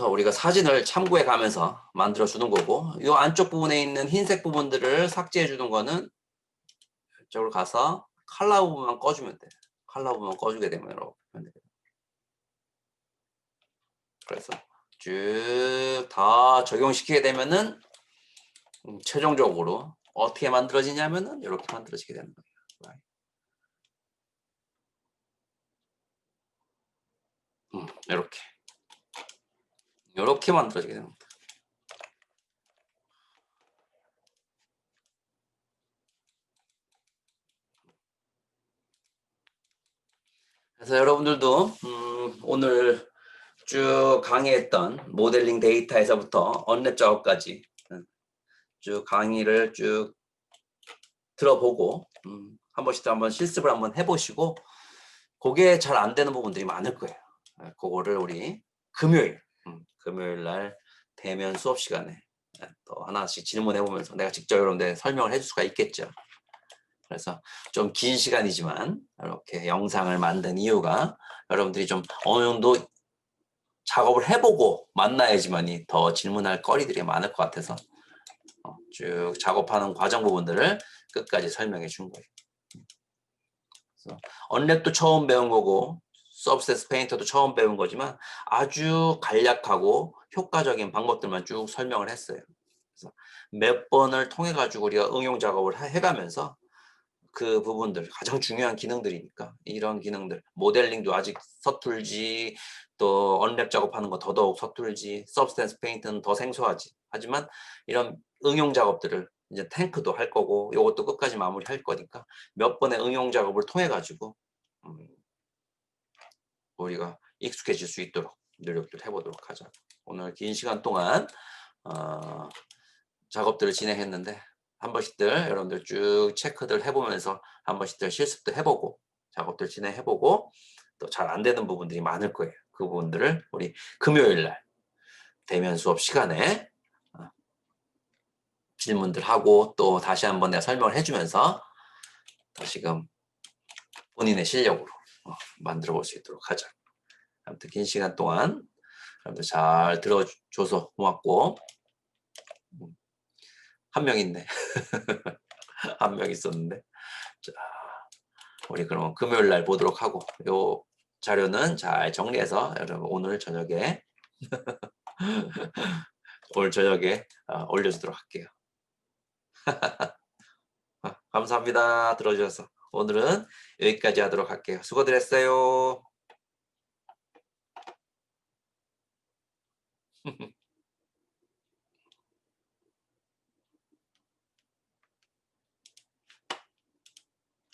우리가 사진을 참고해 가면서 만들어 주는 거고 이 안쪽 부분에 있는 흰색 부분들을 삭제해 주는 거는 이쪽으로 가서 컬러 부분만 꺼주면 돼. 컬러 부분만 꺼주게 되면 이렇게 그래서 쭉 다 적용시키게 되면은 최종적으로 어떻게 만들어지냐면은 이렇게 만들어지게 되는 거예요. 이렇게 만들어지게 됩니다. 그래서 여러분들도 오늘 쭉 강의했던 모델링 데이터에서부터 언랩 작업까지 쭉 강의를 쭉 들어보고 한 번씩 한번 실습을 한번 해보시고 그게 잘 안 되는 부분들이 많을 거예요. 그거를 우리 금요일 날 대면 수업 시간에 또 하나씩 질문해 보면서 내가 직접 여러분들 설명을 해줄 수가 있겠죠. 그래서 좀 긴 시간이지만 이렇게 영상을 만든 이유가 여러분들이 좀 어느 정도 작업을 해보고 만나야지만이 더 질문할 거리들이 많을 것 같아서 쭉 작업하는 과정 부분들을 끝까지 설명해 준 거예요. 그래서 언랩도 처음 배운 거고 서브셋 페인터도 처음 배운 거지만 아주 간략하고 효과적인 방법들만 쭉 설명을 했어요. 그래서 몇 번을 통해 가지고 우리가 응용 작업을 해가면서 그 부분들 가장 중요한 기능들이니까 이런 기능들 모델링도 아직 서툴지 또 언랩 작업하는 거 더더욱 서툴지 서브스턴스 페인트는 더 생소하지 하지만 이런 응용 작업들을 이제 탱크도 할 거고 이것도 끝까지 마무리 할 거니까 몇 번의 응용 작업을 통해 가지고 우리가 익숙해질 수 있도록 노력을 해보도록 하자. 오늘 긴 시간 동안 작업들을 진행했는데 한 번씩들 여러분들 쭉 체크들 해보면서 한 번씩들 실습도 해보고 작업들 진행해보고 또 잘 안 되는 부분들이 많을 거예요. 그 부분들을 우리 금요일 날 대면 수업 시간에 질문들 하고 또 다시 한번 내가 설명을 해주면서 다시금 본인의 실력으로 만들어 볼 수 있도록 하자. 아무튼 긴 시간 동안 여러분들 잘 들어줘서 고맙고 한 명 있네. 한 명 있었는데 자, 우리 그러면 금요일 날 보도록 하고 요 자료는 잘 정리해서 여러분 오늘 저녁에 올려주도록 할게요. 감사합니다. 들어주셔서 오늘은 여기까지 하도록 할게요. 수고들 했어요.